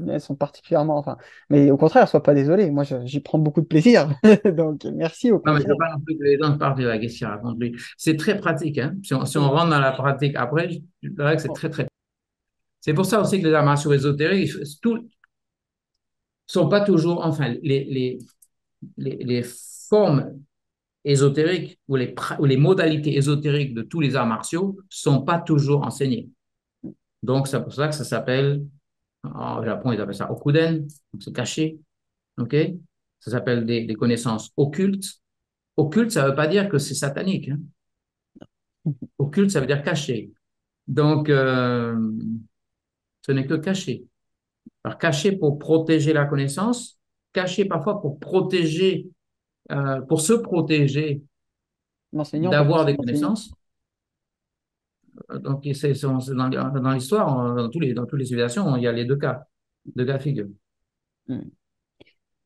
elles sont particulièrement. Enfin, mais au contraire, sois pas désolé. Moi, j'y prends beaucoup de plaisir. Donc, merci au Non, mais je ne veux contraire. pas non plus que les gens partent de la question. Raconte lui. C'est très pratique. Hein? Si on Oui. rentre dans la pratique après, je dirais que c'est Bon. très, très. C'est pour ça aussi que les arts martiaux ésotériques sont pas toujours. Enfin, les formes ésotériques ou les modalités ésotériques de tous les arts martiaux sont pas toujours enseignées. Donc, c'est pour ça que ça s'appelle, au Japon, ils appellent ça okuden, donc c'est caché. OK? Ça s'appelle des connaissances occultes. Occulte, ça ne veut pas dire que c'est satanique. Hein. Occulte, ça veut dire caché. Donc, ce n'est que caché. Alors, caché pour protéger la connaissance, caché parfois pour se protéger L'enseignant peut d'avoir aussi des l'enseigner. connaissances. Donc, c'est dans l'histoire, dans toutes les civilisations, il y a les deux cas de figure. Mm.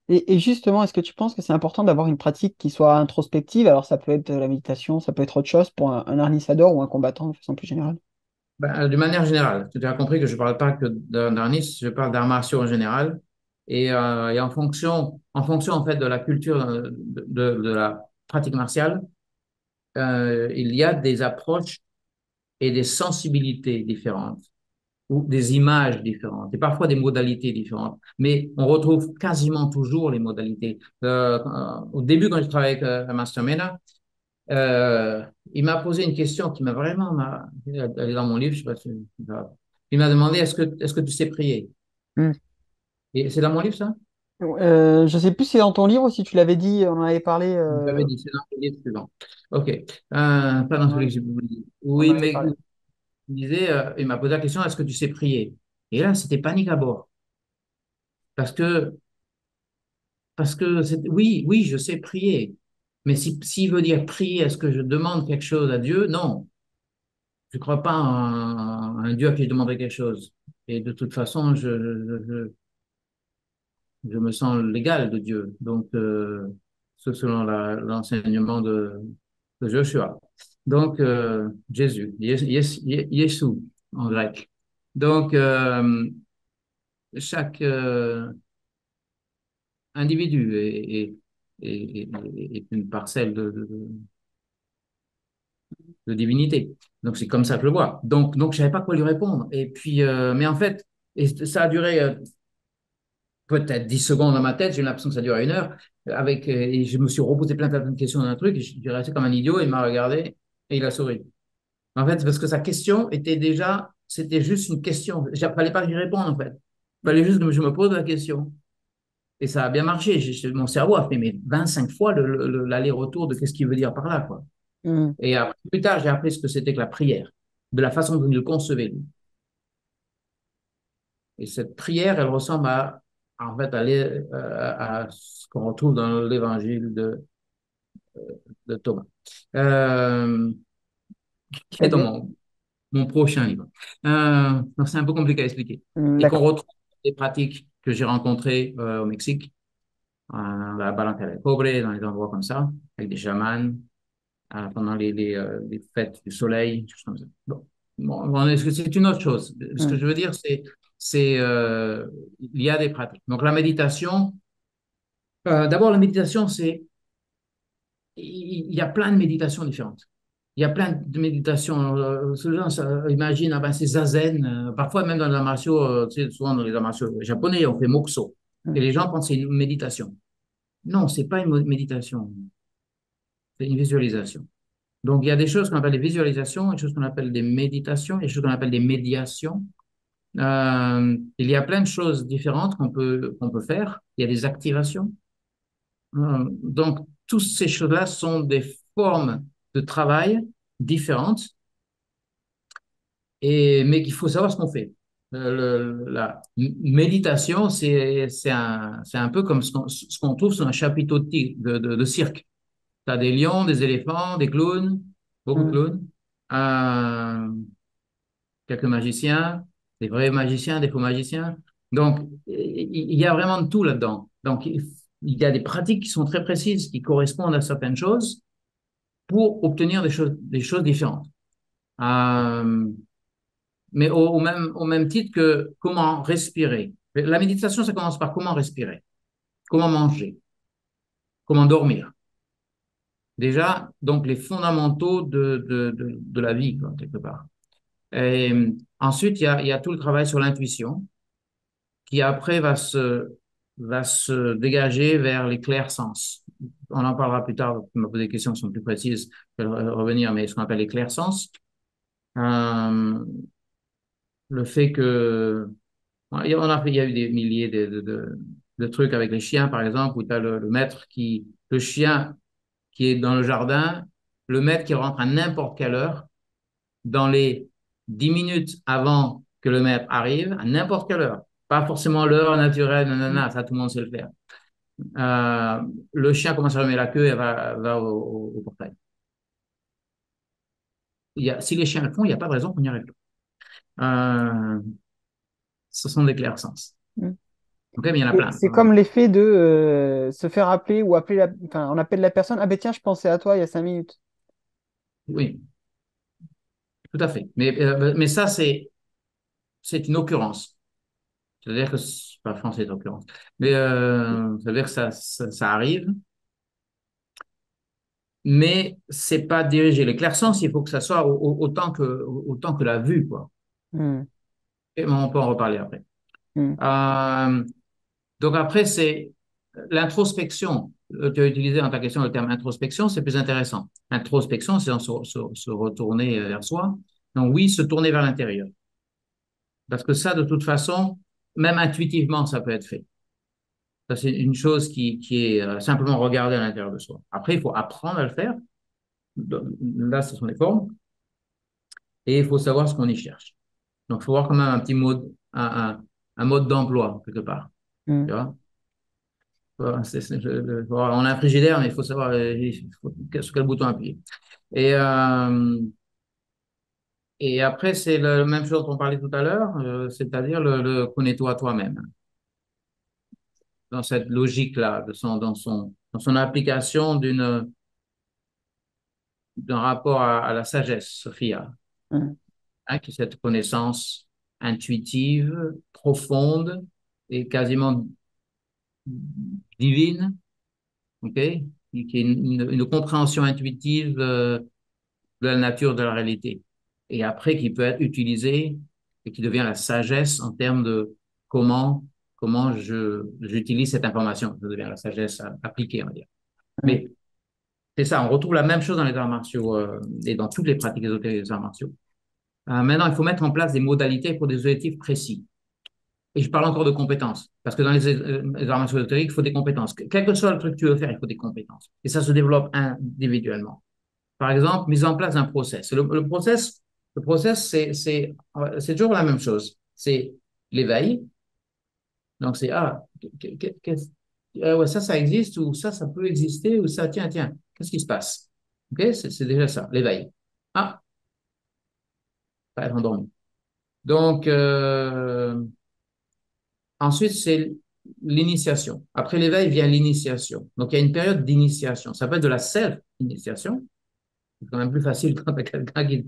Et justement, est-ce que tu penses que c'est important d'avoir une pratique qui soit introspective? Alors, ça peut être la méditation, ça peut être autre chose pour un harnissador ou un combattant de façon plus générale. Ben, d'une manière générale, tu as compris que je ne parle pas que d'arnis, je parle d'arts martiaux en général. Et en fonction en fait de la culture de la pratique martiale, il y a des approches et des sensibilités différentes ou des images différentes et parfois des modalités différentes. Mais on retrouve quasiment toujours les modalités. Au début, quand je travaillais avec Master Mena, euh, il m'a posé une question qui m'a vraiment, elle est dans mon livre, je sais pas si, il m'a demandé est-ce que tu sais prier? Mm. Et c'est dans mon livre, ça? Je sais plus si c'est dans ton livre ou si tu l'avais dit, on en avait parlé. Vous avez dit, c'est dans le livre suivant. OK. Pas dans On celui en, que j'ai publié. on en Oui, avait mais parlé. il disait, il m'a posé la question, est-ce que tu sais prier? Et là, c'était panique à bord. Parce que, oui, oui, je sais prier. Mais s'il veut dire prier, est-ce que je demande quelque chose à Dieu? Non. Je ne crois pas à un Dieu à qui je demanderai quelque chose. Et de toute façon, je me sens l'égal de Dieu. Donc, c'est selon l'enseignement de Joshua. Donc, Jésus, Yeshua en grec. Donc, chaque individu est une parcelle de divinité. Donc, c'est comme ça que je le vois. Donc je ne savais pas quoi lui répondre. Et puis, mais en fait, et ça a duré peut-être 10 secondes dans ma tête, j'ai l'impression que ça durait 1 heure, et je me suis reposé plein de questions d'un truc, et je suis resté comme un idiot, il m'a regardé, et il a souri. En fait, parce que sa question était déjà, c'était juste une question. Il ne fallait pas que j'y réponde, en fait. Il fallait juste que je me pose la question. Et ça a bien marché. Mon cerveau a fait mais 25 fois l'aller-retour de qu'est-ce qu'il veut dire par là, quoi. Hmm. Et après, plus tard, j'ai appris ce que c'était que la prière, de la façon dont il le concevait, lui. Et cette prière, elle ressemble en fait, à ce qu'on retrouve dans l'évangile de Thomas, euh, qui est dans C'est-à-dire? mon prochain livre. Donc, c'est un peu compliqué à expliquer. Hmm, Et qu'on d'accord. retrouve des pratiques que j'ai rencontrées au Mexique, la Barranca del Cobre, dans les endroits comme ça, avec des chamans, pendant les fêtes du soleil, des choses comme ça. Bon, c'est une autre chose. Ce que Hmm, je veux dire, il y a des pratiques. Donc, la méditation, d'abord, la méditation, il y a plein de méditations différentes. Il y a plein de méditations. Ce genre, imagine, ah ben, c'est zazen. Parfois, même dans les arts martiaux, tu sais, souvent dans les arts martiaux japonais, on fait mokuso. Et hmm, les gens pensent que c'est une méditation. Non, c'est pas une méditation, c'est une visualisation. Donc, il y a des choses qu'on appelle des visualisations, des choses qu'on appelle des méditations, des choses qu'on appelle des médiations. Il y a plein de choses différentes qu'on peut faire. Il y a des activations. Donc, toutes ces choses-là sont des formes de travail différentes, mais qu'il faut savoir ce qu'on fait. La méditation, c'est un peu comme ce qu'on trouve sur un chapiteau de cirque. Tu as des lions, des éléphants, des clowns, beaucoup de hmm, clowns, euh, quelques magiciens, des vrais magiciens, des faux magiciens. Donc, il y a vraiment de tout là-dedans. Donc, il y a des pratiques qui sont très précises, qui correspondent à certaines choses pour obtenir des choses différentes. Euh, mais au même titre que comment respirer. La méditation, ça commence par comment respirer, comment manger, comment dormir. Déjà, donc les fondamentaux de la vie, quoi, quelque part. Et ensuite, il y a tout le travail sur l'intuition qui après va se dégager vers les clairs sens. On en parlera plus tard, tu m'as posé des questions qui sont plus précises, je vais revenir, mais ce qu'on appelle les clairs sens. Euh, le fait que il y a eu des milliers de trucs avec les chiens, par exemple, où tu as le chien qui est dans le jardin, le maître qui rentre à n'importe quelle heure, dans les 10 minutes avant que le maître arrive, à n'importe quelle heure. Pas forcément l'heure naturelle, hmm. nanana, ça tout le monde sait le faire. Euh, le chien commence à remettre la queue et va au portail. Si les chiens le font, il n'y a pas de raison qu'on n'y arrive pas. Ce sont des clairs sens. Hmm. Ok, mais il y en a Et plein. c'est comme l'effet de se faire appeler ou appeler enfin, on appelle la personne. Ah ben tiens, je pensais à toi il y a 5 minutes. Oui, tout à fait. Mais ça, c'est une occurrence. C'est-à-dire que, c'est pas français d'occurrence, mais ça veut dire que ça arrive, mais c'est pas dirigé. Les clairsens, il faut que ça soit autant que la vue, quoi. Hmm, Et on peut en reparler après. hmm, Euh, donc après, c'est l'introspection. Tu as utilisé dans ta question le terme introspection, c'est plus intéressant. Introspection, c'est se retourner vers soi. Donc oui, se tourner vers l'intérieur. Parce que ça, de toute façon, même intuitivement, ça peut être fait. Ça, c'est une chose qui est simplement regarder à l'intérieur de soi. Après, il faut apprendre à le faire. Là, ce sont les formes. Et il faut savoir ce qu'on y cherche. Donc, il faut voir quand même un petit mode, un mode d'emploi, quelque part. Mm. Tu vois? Voilà, voilà, on a un frigidaire, mais il faut savoir sur quel bouton appuyer. Et, euh, et après, c'est la même chose dont on parlait tout à l'heure, c'est-à-dire le connais-toi toi-même. Dans cette logique-là, dans son application d'un rapport à la sagesse, Sophia, Mm. hein, qui est cette connaissance intuitive, profonde et quasiment divine, ok, qui est une compréhension intuitive de la nature de la réalité. Et après, qui peut être utilisée et qui devient la sagesse en termes de comment, j'utilise cette information. Ça devient la sagesse appliquée, on va dire. Mm. Mais c'est ça, on retrouve la même chose dans les arts martiaux et dans toutes les pratiques ésotériques des arts martiaux. Maintenant, il faut mettre en place des modalités pour des objectifs précis. Et je parle encore de compétences, parce que dans les arts martiaux ésotériques, il faut des compétences. Quel que soit le truc que tu veux faire, il faut des compétences. Et ça se développe individuellement. Par exemple, mise en place d'un process. Le process, c'est toujours la même chose. C'est l'éveil. Donc, c'est, ouais, ça existe, ou ça peut exister, ou ça, tiens, qu'est-ce qui se passe? OK? C'est déjà ça, l'éveil. Ah, pas être endormi. Donc, ensuite, c'est l'initiation. Après l'éveil vient l'initiation. Donc, il y a une période d'initiation. Ça peut être de la self-initiation. C'est quand même plus facile quand tu as quelqu'un qui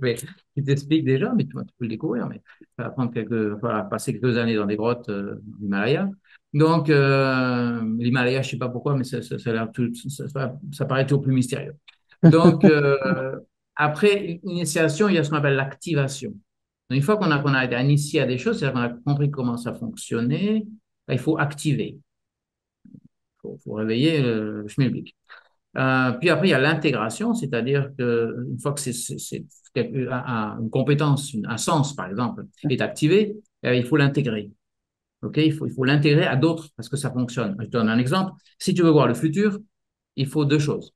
t'explique déjà, mais tu peux le découvrir. Mais ça va prendre voilà, passer quelques années dans des grottes dans l'Himalaya. Donc, l'Himalaya, je ne sais pas pourquoi, mais ça a l'air ça paraît toujours plus mystérieux. Donc, après l'initiation, il y a ce qu'on appelle l'activation. Donc, une fois qu'on a été initié à des choses, c'est-à-dire qu'on a compris comment ça fonctionnait, ben, il faut activer. Faut réveiller le schmilblick. Puis après, il y a l'intégration, c'est-à-dire qu'une fois que une compétence, un sens, par exemple, est activé, il faut l'intégrer. OK? Il faut l'intégrer à d'autres parce que ça fonctionne. Je te donne un exemple. Si tu veux voir le futur, il faut deux choses.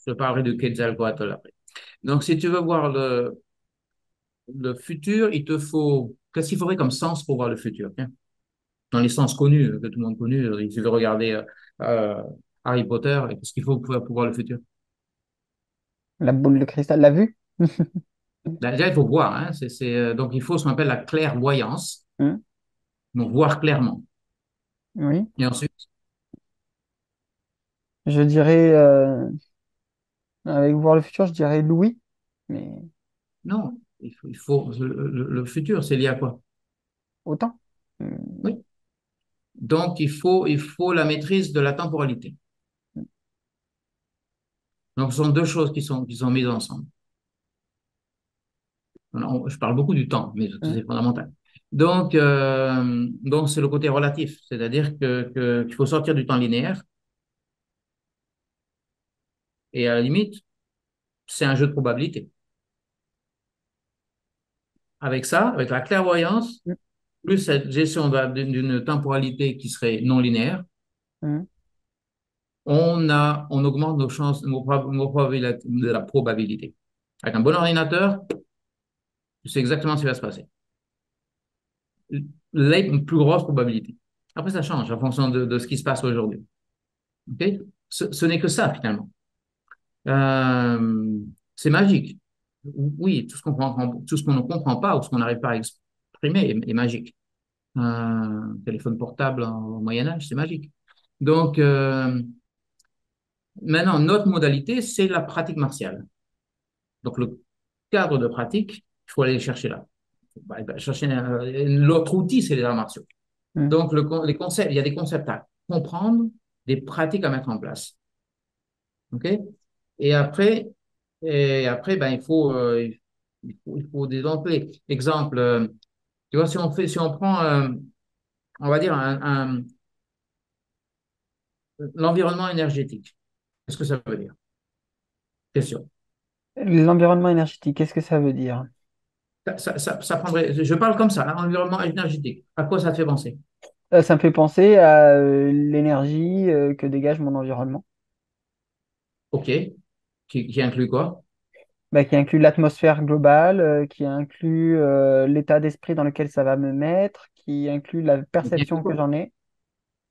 Je parlerai de Quetzalcoatl après. Donc, si tu veux voir le futur, il te faut. Qu'est-ce qu'il faudrait comme sens pour voir le futur? Tiens, dans les sens connus, que tout le monde connaît, il suffit de regarder euh, Harry Potter, et qu'est-ce qu'il faut pour voir le futur? La boule de cristal, l'a vue? Déjà, il faut voir, hein, donc il faut ce qu'on appelle la clairvoyance, Mm. donc voir clairement. Oui. Et ensuite, Je dirais, avec voir le futur, je dirais Louis. Mais non, le futur, c'est lié à quoi? autant. Mm. Oui. Donc, il faut la maîtrise de la temporalité. Donc, ce sont deux choses qui sont mises ensemble. Alors, je parle beaucoup du temps, mais Mm. c'est fondamental. Donc c'est le côté relatif, c'est-à-dire qu'il faut sortir du temps linéaire et à la limite, c'est un jeu de probabilité. Avec ça, avec la clairvoyance, Mm. plus cette gestion d'une temporalité qui serait non linéaire, Mm. on augmente nos chances, nos probabilités, de la probabilité. Avec un bon ordinateur, tu sais exactement ce qui va se passer. Les plus grosses probabilités. Après, ça change en fonction de ce qui se passe aujourd'hui. Okay? Ce n'est que ça, finalement. Euh, c'est magique. Oui, tout ce qu'on ne comprend pas ou ce qu'on n'arrive pas à exprimer est magique. Téléphone portable au Moyen Âge, c'est magique. Donc, maintenant, notre modalité, c'est la pratique martiale. Donc, le cadre de pratique, il faut aller chercher là. Chercher l'autre outil, c'est les arts martiaux. Mm. Donc, les concepts, il y a des concepts à comprendre, des pratiques à mettre en place. OK? Et après, ben, il faut des entrées. Exemple, tu vois, si on prend, on va dire, l'environnement énergétique, qu'est-ce que ça veut dire? Question. L'environnement énergétique, qu'est-ce que ça veut dire? Ça prendrait, je parle comme ça, hein, environnement énergétique. À quoi ça te fait penser? Ça me fait penser à l'énergie que dégage mon environnement, OK. Qui inclut quoi? bah, qui inclut l'atmosphère globale, qui inclut l'état d'esprit dans lequel ça va me mettre, qui inclut la Qui inclut perception que quoi? j'en ai.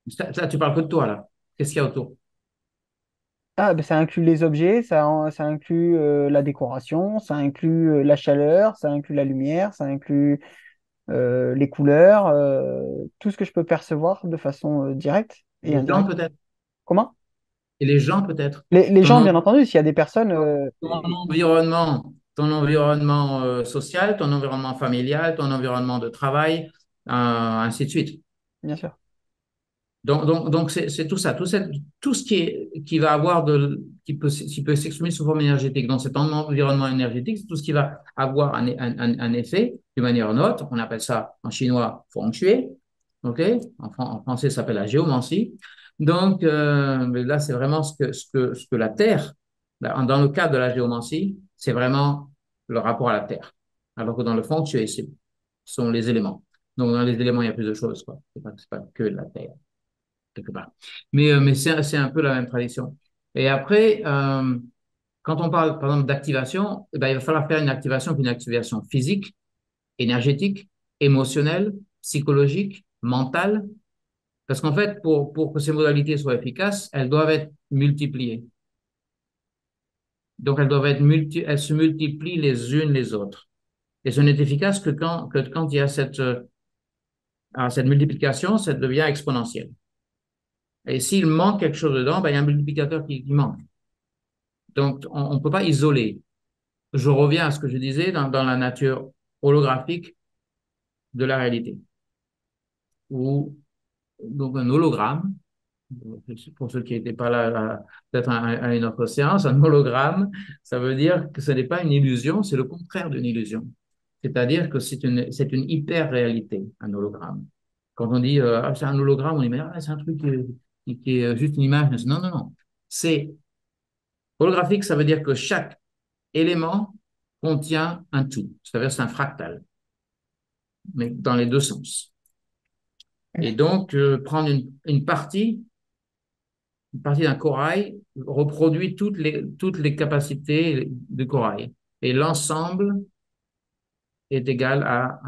Ça, tu parles que de toi, là. Qu'est-ce qu'il y a autour? Ah, bah, ça inclut les objets, ça inclut la décoration, ça inclut la chaleur, ça inclut la lumière, ça inclut les couleurs, tout ce que je peux percevoir de façon directe et Les gens, indirecte. peut-être. Comment? Et les gens, peut-être. Les Ton, gens, en- bien entendu, s'il y a des personnes, ton environnement social, ton environnement familial, ton environnement de travail, ainsi de suite. bien sûr. Donc c'est tout ça, tout ce qui va avoir qui peut s'exprimer sous forme énergétique. Donc, cet environnement énergétique, c'est tout ce qui va avoir un effet d'une manière ou d'une autre. On appelle ça en chinois feng shui. OK? En français, ça s'appelle la géomancie. Donc, là, c'est vraiment ce que la Terre, dans le cadre de la géomancie, c'est vraiment le rapport à la Terre. Alors que dans le feng shui, ce sont les éléments. Donc, dans les éléments, il y a plus de choses, quoi. C'est pas que la Terre quelque part. Mais c'est un peu la même tradition. Et après, quand on parle, par exemple, d'activation, eh ben, il va falloir faire une activation, puis une activation physique, énergétique, émotionnelle, psychologique, mentale. Parce qu'en fait, pour que ces modalités soient efficaces, elles doivent être multipliées. Donc, elles se multiplient les unes les autres. Et ce n'est efficace que quand il y a cette multiplication, ça devient exponentielle. Et s'il manque quelque chose dedans, ben, il y a un multiplicateur qui manque. Donc, on ne peut pas isoler. Je reviens à ce que je disais dans la nature holographique de la réalité, ou donc un hologramme, pour ceux qui n'étaient pas là, peut-être à une autre séance, un hologramme, ça veut dire que ce n'est pas une illusion, c'est le contraire d'une illusion. C'est-à-dire que c'est une hyper-réalité, un hologramme. Quand on dit ah, c'est un hologramme, on dit mais ah, c'est un truc qui est juste une image. Non, non, non. C'est holographique, ça veut dire que chaque élément contient un tout, c'est-à-dire c'est un fractal, mais dans les deux sens. Et donc, prendre une partie d'un corail reproduit toutes les capacités du corail. Et l'ensemble est égal à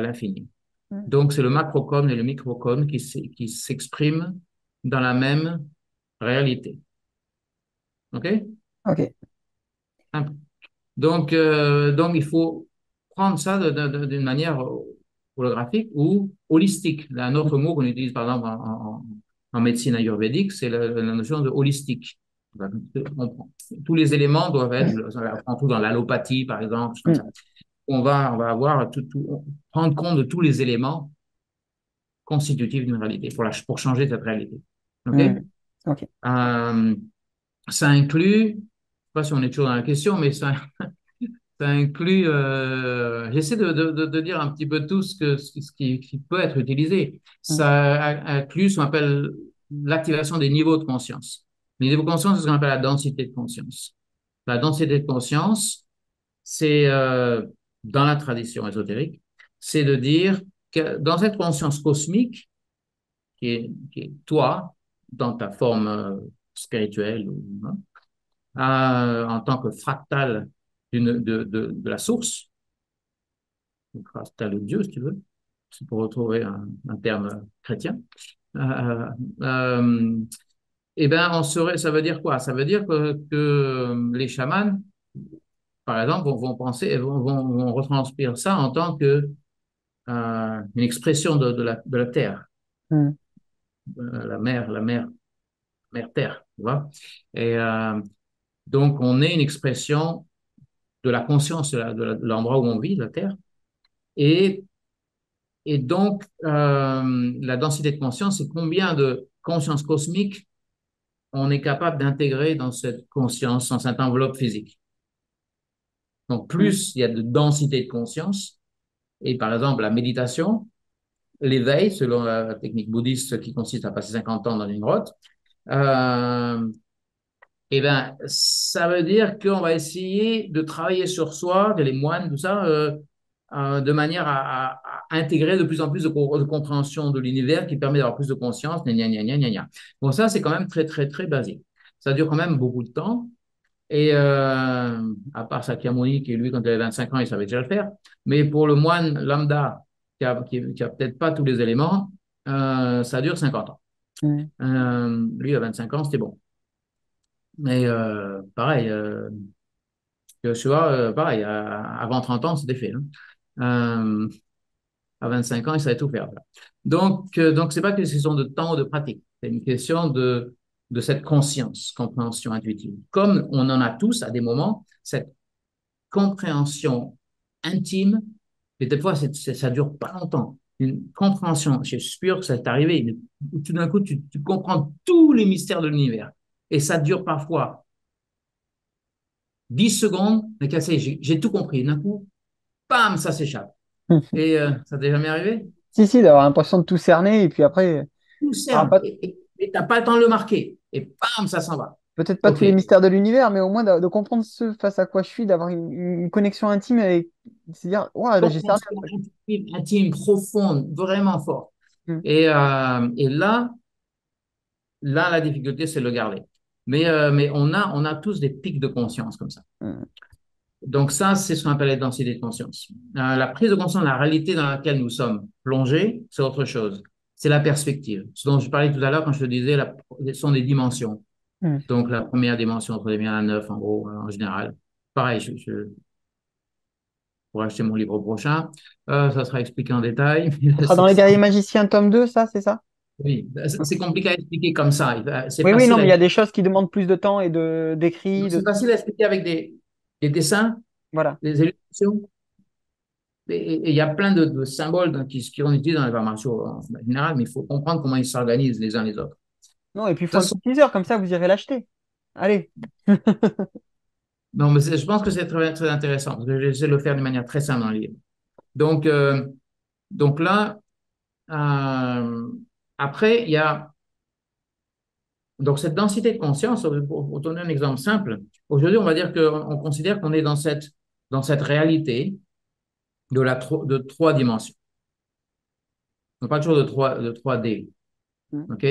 l'infini. Mm. Donc, c'est le macrocosme et le microcosme qui s'expriment dans la même réalité. OK? Ok. Donc, il faut prendre ça d'une manière holographique ou holistique. Un autre mot qu'on utilise par exemple en médecine ayurvédique, c'est la notion de holistique. Tous les éléments doivent être, on prend tout dans l'allopathie par exemple, comme ça. Mm. On va avoir prendre compte de tous les éléments constitutifs d'une réalité pour changer cette réalité. OK? Mm. Ok. Euh, Ça inclut, je ne sais pas si on est toujours dans la question, mais ça inclut, j'essaie de dire un petit peu tout ce qui peut être utilisé. Mm. Ça inclut ce qu'on appelle l'activation des niveaux de conscience. Les niveaux de conscience, c'est ce qu'on appelle la densité de conscience. La densité de conscience, c'est, dans la tradition ésotérique, c'est de dire que dans cette conscience cosmique, qui est toi, dans ta forme spirituelle, en tant que fractal de la source, fractal de Dieu, si tu veux, c'est pour retrouver un terme chrétien. Euh, euh, eh ben, ça veut dire quoi? Ça veut dire que les chamans, par exemple, vont penser, vont retranscrire ça en tant que une expression de la terre, Mm. mère terre, tu vois? Et donc, on est une expression de la conscience de l'endroit où on vit, la terre. Et Et donc, la densité de conscience, c'est combien de conscience cosmique on est capable d'intégrer dans cette conscience, dans cette enveloppe physique. Donc, Mm. plus il y a de densité de conscience, et par exemple, la méditation, l'éveil, selon la technique bouddhiste qui consiste à passer 50 ans dans une grotte, euh, eh ben, ça veut dire qu'on va essayer de travailler sur soi, les moines, tout ça, de manière intégrer de plus en plus de compréhension de l'univers qui permet d'avoir plus de conscience, gna, gna, gna, gna, gna, gna. Bon, ça, c'est quand même très, très, très basique. Ça dure quand même beaucoup de temps. Et à part Sakyamuni, qui lui, quand il avait 25 ans, il savait déjà le faire. Mais pour le moine lambda, qui a peut-être pas tous les éléments, ça dure 50 ans. Mm. Lui, à 25 ans, c'était bon. Mais pareil, tu vois, pareil, avant 30 ans, c'était fait. Hein. À 25 ans, il savait tout faire. Donc c'est pas une question de temps ou de pratique. C'est une question de cette conscience, compréhension intuitive. Comme on en a tous à des moments, cette compréhension intime, et des fois, ça dure pas longtemps. Une compréhension, je suis sûr que ça t'est arrivé, où tout d'un coup, tu comprends tous les mystères de l'univers. Et ça dure parfois 10 secondes, mais j'ai tout compris. D'un coup, bam, ça s'échappe. Et ça t'est jamais arrivé? Si, si, d'avoir l'impression de tout cerner et puis après, Tout alors, cerne et t'as pas le temps de le marquer. Et bam, ça s'en va. peut-être pas tous OK. les mystères de l'univers, mais au moins de comprendre ce face à quoi je suis, d'avoir une connexion intime avec, se dire, ouais, là, j'ai cerné. Compréhension intime, intime, profonde, vraiment forte. Mm. Et là, la difficulté, c'est de le garder. Mais on a tous des pics de conscience comme ça. Mm. Donc ça, c'est ce qu'on appelle la densité de conscience. La prise de conscience de la réalité dans laquelle nous sommes plongés, c'est autre chose. C'est la perspective. Ce dont je parlais tout à l'heure quand je te disais, ce sont des dimensions. Mm. Donc la première dimension, entre les 1 et 9, en gros, en général. Pareil, pour acheter mon livre prochain, ça sera expliqué en détail. Ça sera dans Les Guerriers Magiciens, tome 2, ça, c'est ça? Oui, c'est compliqué à expliquer comme ça. C'est Oui, oui, non, facile mais à, il y a des choses qui demandent plus de temps et d'écrit, c'est facile à expliquer avec des dessins, voilà. des illustrations. Et il y a plein de symboles qu'on utilise dans les arts martiaux en général, mais il faut comprendre comment ils s'organisent les uns les autres. Non, et puis il faut Ça, un petit teaser, comme ça, vous irez l'acheter. Allez. non, mais je pense que c'est très, très intéressant, parce que j'essaie de le faire de manière très simple dans le livre. Donc, donc là, euh, après, il y a donc cette densité de conscience. Pour donner un exemple simple, aujourd'hui, on va dire qu'on considère qu'on est dans cette réalité de trois dimensions. On parle toujours de 3D. Mm. OK?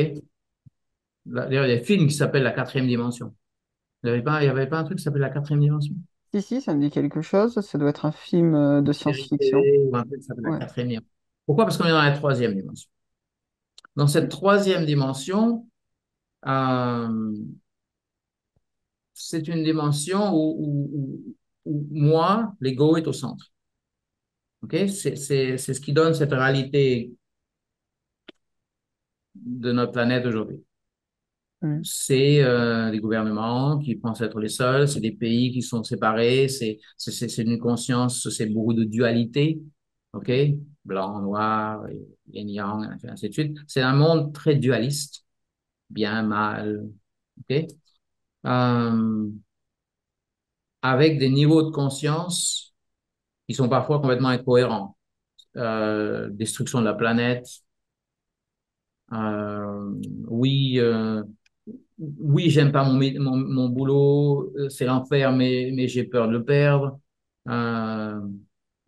D'ailleurs, il y a un film qui s'appelle La quatrième dimension. Il y avait pas un truc qui s'appelle La quatrième dimension? Si, si, ça me dit quelque chose. Ça doit être un film de Série science-fiction. télé ou un truc qui s'appelle La Ouais. quatrième dimension. Pourquoi? Parce qu'on est dans la troisième dimension. Dans cette troisième dimension, euh, c'est une dimension où moi, l'ego est au centre. OK? C'est ce qui donne cette réalité de notre planète aujourd'hui. Mm. C'est des gouvernements qui pensent être les seuls, c'est des pays qui sont séparés, c'est une conscience, c'est beaucoup de dualité, ok? Blanc, noir, yin-yang, ainsi de suite. C'est un monde très dualiste, bien, mal, ok? Euh, avec des niveaux de conscience qui sont parfois complètement incohérents. Destruction de la planète, euh, oui, oui, j'aime pas mon boulot, c'est l'enfer, mais j'ai peur de le perdre. Euh,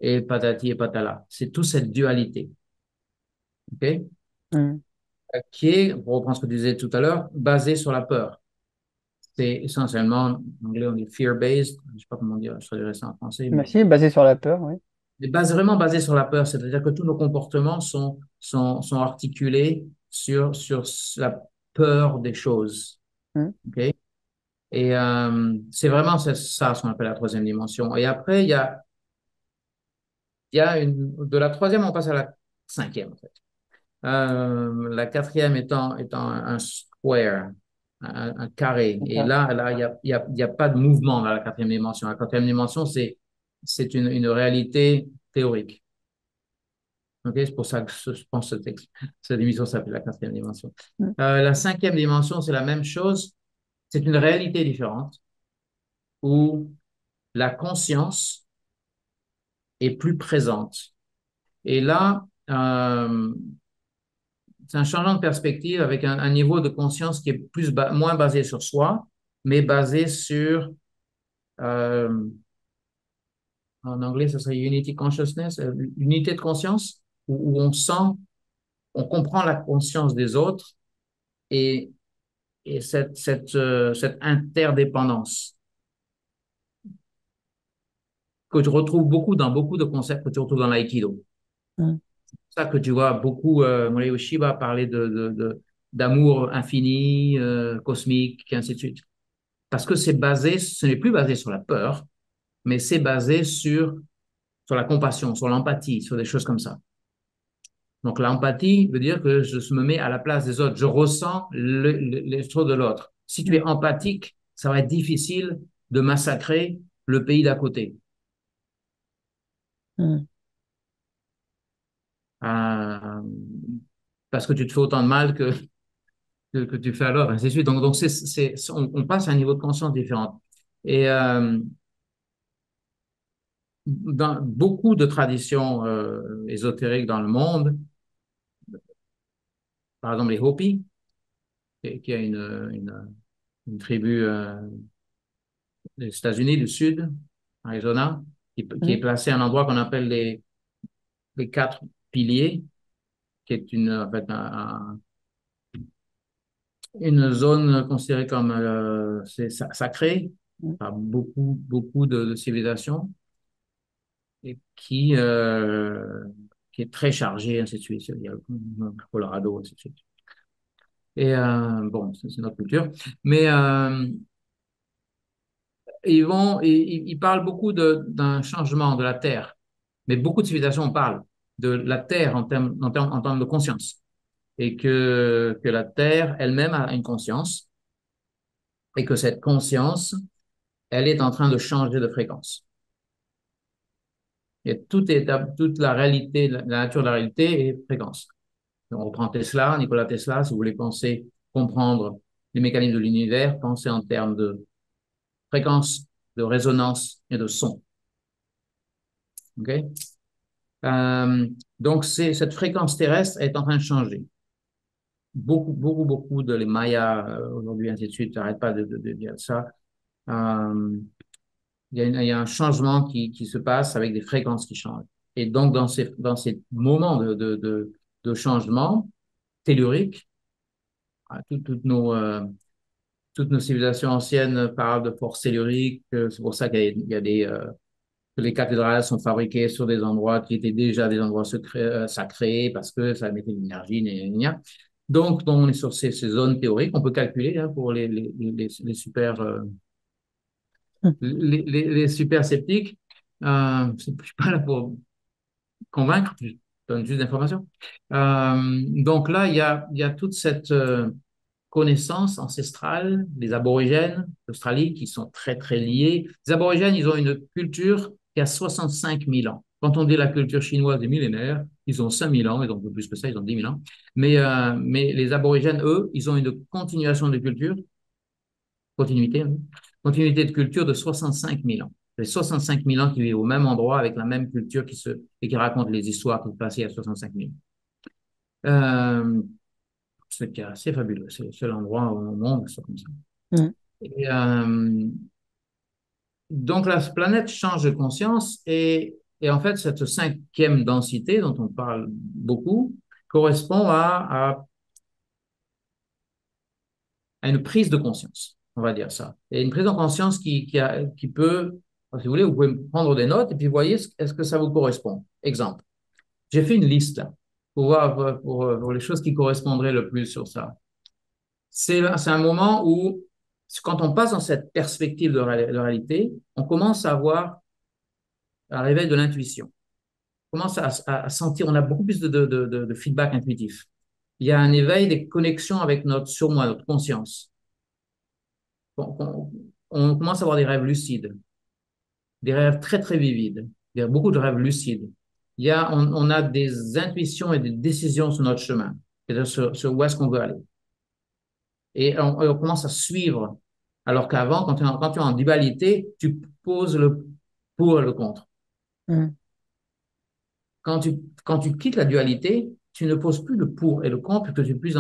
et patati et patala. C'est toute cette dualité, ok? Mm. Qui est, pour reprendre ce que tu disais tout à l'heure, basée sur la peur. C'est essentiellement, en anglais, on dit fear-based, je sais pas comment dire, je traduirais ça en français, mais Merci, basé sur la peur, oui. vraiment basé sur la peur, c'est-à-dire que tous nos comportements sont articulés sur la peur des choses, Mm. ok? Et c'est vraiment ça ce qu'on appelle la troisième dimension. Et après, de la troisième, on passe à la cinquième, en fait. La quatrième étant un square, un carré. Et Ok. là, il y a pas de mouvement dans la quatrième dimension. La quatrième dimension, c'est une réalité théorique. Ok, c'est pour ça que je pense que cette émission s'appelle la quatrième dimension. Mm. La cinquième dimension, c'est la même chose. C'est une réalité différente où la conscience est plus présente. Et là, c'est un changement de perspective avec un niveau de conscience qui est moins basé sur soi, mais basé sur, euh, en anglais, ça serait unity consciousness, unité de conscience. où on sent, on comprend la conscience des autres et, et cette interdépendance que tu retrouves beaucoup dans beaucoup de concepts que tu retrouves dans l'aïkido. Mm. C'est ça que tu vois beaucoup, Morihei Ueshiba parler d'amour infini, cosmique, et ainsi de suite. Parce que c'est basé, ce n'est plus basé sur la peur, mais c'est basé sur la compassion, sur l'empathie, sur des choses comme ça. Donc l'empathie veut dire que je me mets à la place des autres, je ressens les choses de l'autre. Si tu es Mm. empathique, ça va être difficile de massacrer le pays d'à côté. Mm. Euh, parce que tu te fais autant de mal que tu fais à l'autre, ainsi de suite. Donc on passe à un niveau de conscience différent. Et dans beaucoup de traditions ésotériques dans le monde, par exemple les Hopis, qui est une tribu des États-Unis du Sud, Arizona, qui est Mm. placée à un endroit qu'on appelle les quatre piliers, qui est en fait, une zone considérée comme sacrée Mm. par beaucoup de civilisations et qui est très chargée, ainsi de suite. Il y a le Colorado, ainsi de suite. Et bon, c'est notre culture. Mais ils parlent beaucoup d'un changement de la Terre. Mais beaucoup de civilisations parlent de la Terre en termes de conscience. Et que la Terre elle-même a une conscience et que cette conscience, elle est en train de changer de fréquence. Et toute la réalité, la nature de la réalité est fréquence. Donc, on prend Tesla, Nikola Tesla, si vous voulez penser, comprendre les mécanismes de l'univers, pensez en termes de fréquence, de résonance et de son. Okay? Euh, donc, cette fréquence terrestre est en train de changer. Beaucoup de les Mayas, aujourd'hui, ainsi de suite, n'arrêtent pas de dire ça. Euh, il y a un changement qui se passe avec des fréquences qui changent. Et donc, dans ces moments de changement tellurique, toutes nos civilisations anciennes parlent de force tellurique. C'est pour ça qu'il y a que les cathédrales sont fabriquées sur des endroits qui étaient déjà des endroits sacrés parce que ça mettait de l'énergie. Donc, on est sur ces zones théoriques. On peut calculer hein, pour les super Mm. les super sceptiques. Je suis pas là pour convaincre, je donne juste d'informations. Donc là, il y a toute cette connaissance ancestrale des aborigènes d'Australie qui sont très liés. Les aborigènes, ils ont une culture qui a 65 000 ans. Quand on dit la culture chinoise des millénaires, ils ont 5 000 ans, ils ont un peu plus que ça, ils ont 10 000 ans. Mais les aborigènes, eux, ils ont une continuation de culture, continuité, hein, continuité de culture de 65 000 ans. Les 65 000 ans qui vivent au même endroit avec la même culture et qui racontent les histoires qui se passaient il y a 65 000 ans. Ce qui est assez fabuleux. C'est le seul endroit au monde, c'est comme ça. Mm. Et, donc la planète change de conscience et en fait cette cinquième densité dont on parle beaucoup correspond à une prise de conscience, on va dire ça. Et une prise de conscience qui peut, si vous voulez, vous pouvez prendre des notes et puis voyez est-ce que ça vous correspond. Exemple, j'ai fait une liste là, pour voir pour les choses qui correspondraient le plus sur ça. C'est un moment où, quand on passe dans cette perspective de réalité, on commence à avoir un réveil de l'intuition. On commence à sentir, on a beaucoup plus de feedback intuitif. Il y a un éveil des connexions avec notre surmoi, notre conscience. On commence à avoir des rêves lucides, des rêves très vivides. Il y a beaucoup de rêves lucides. On a des intuitions et des décisions sur notre chemin, c'est-à-dire sur où est-ce qu'on veut aller. Et on commence à suivre. Alors qu'avant, quand tu es en dualité, tu poses le pour et le contre. Mm. Quand tu quittes la dualité, tu ne poses plus le pour et le contre, que tu es plus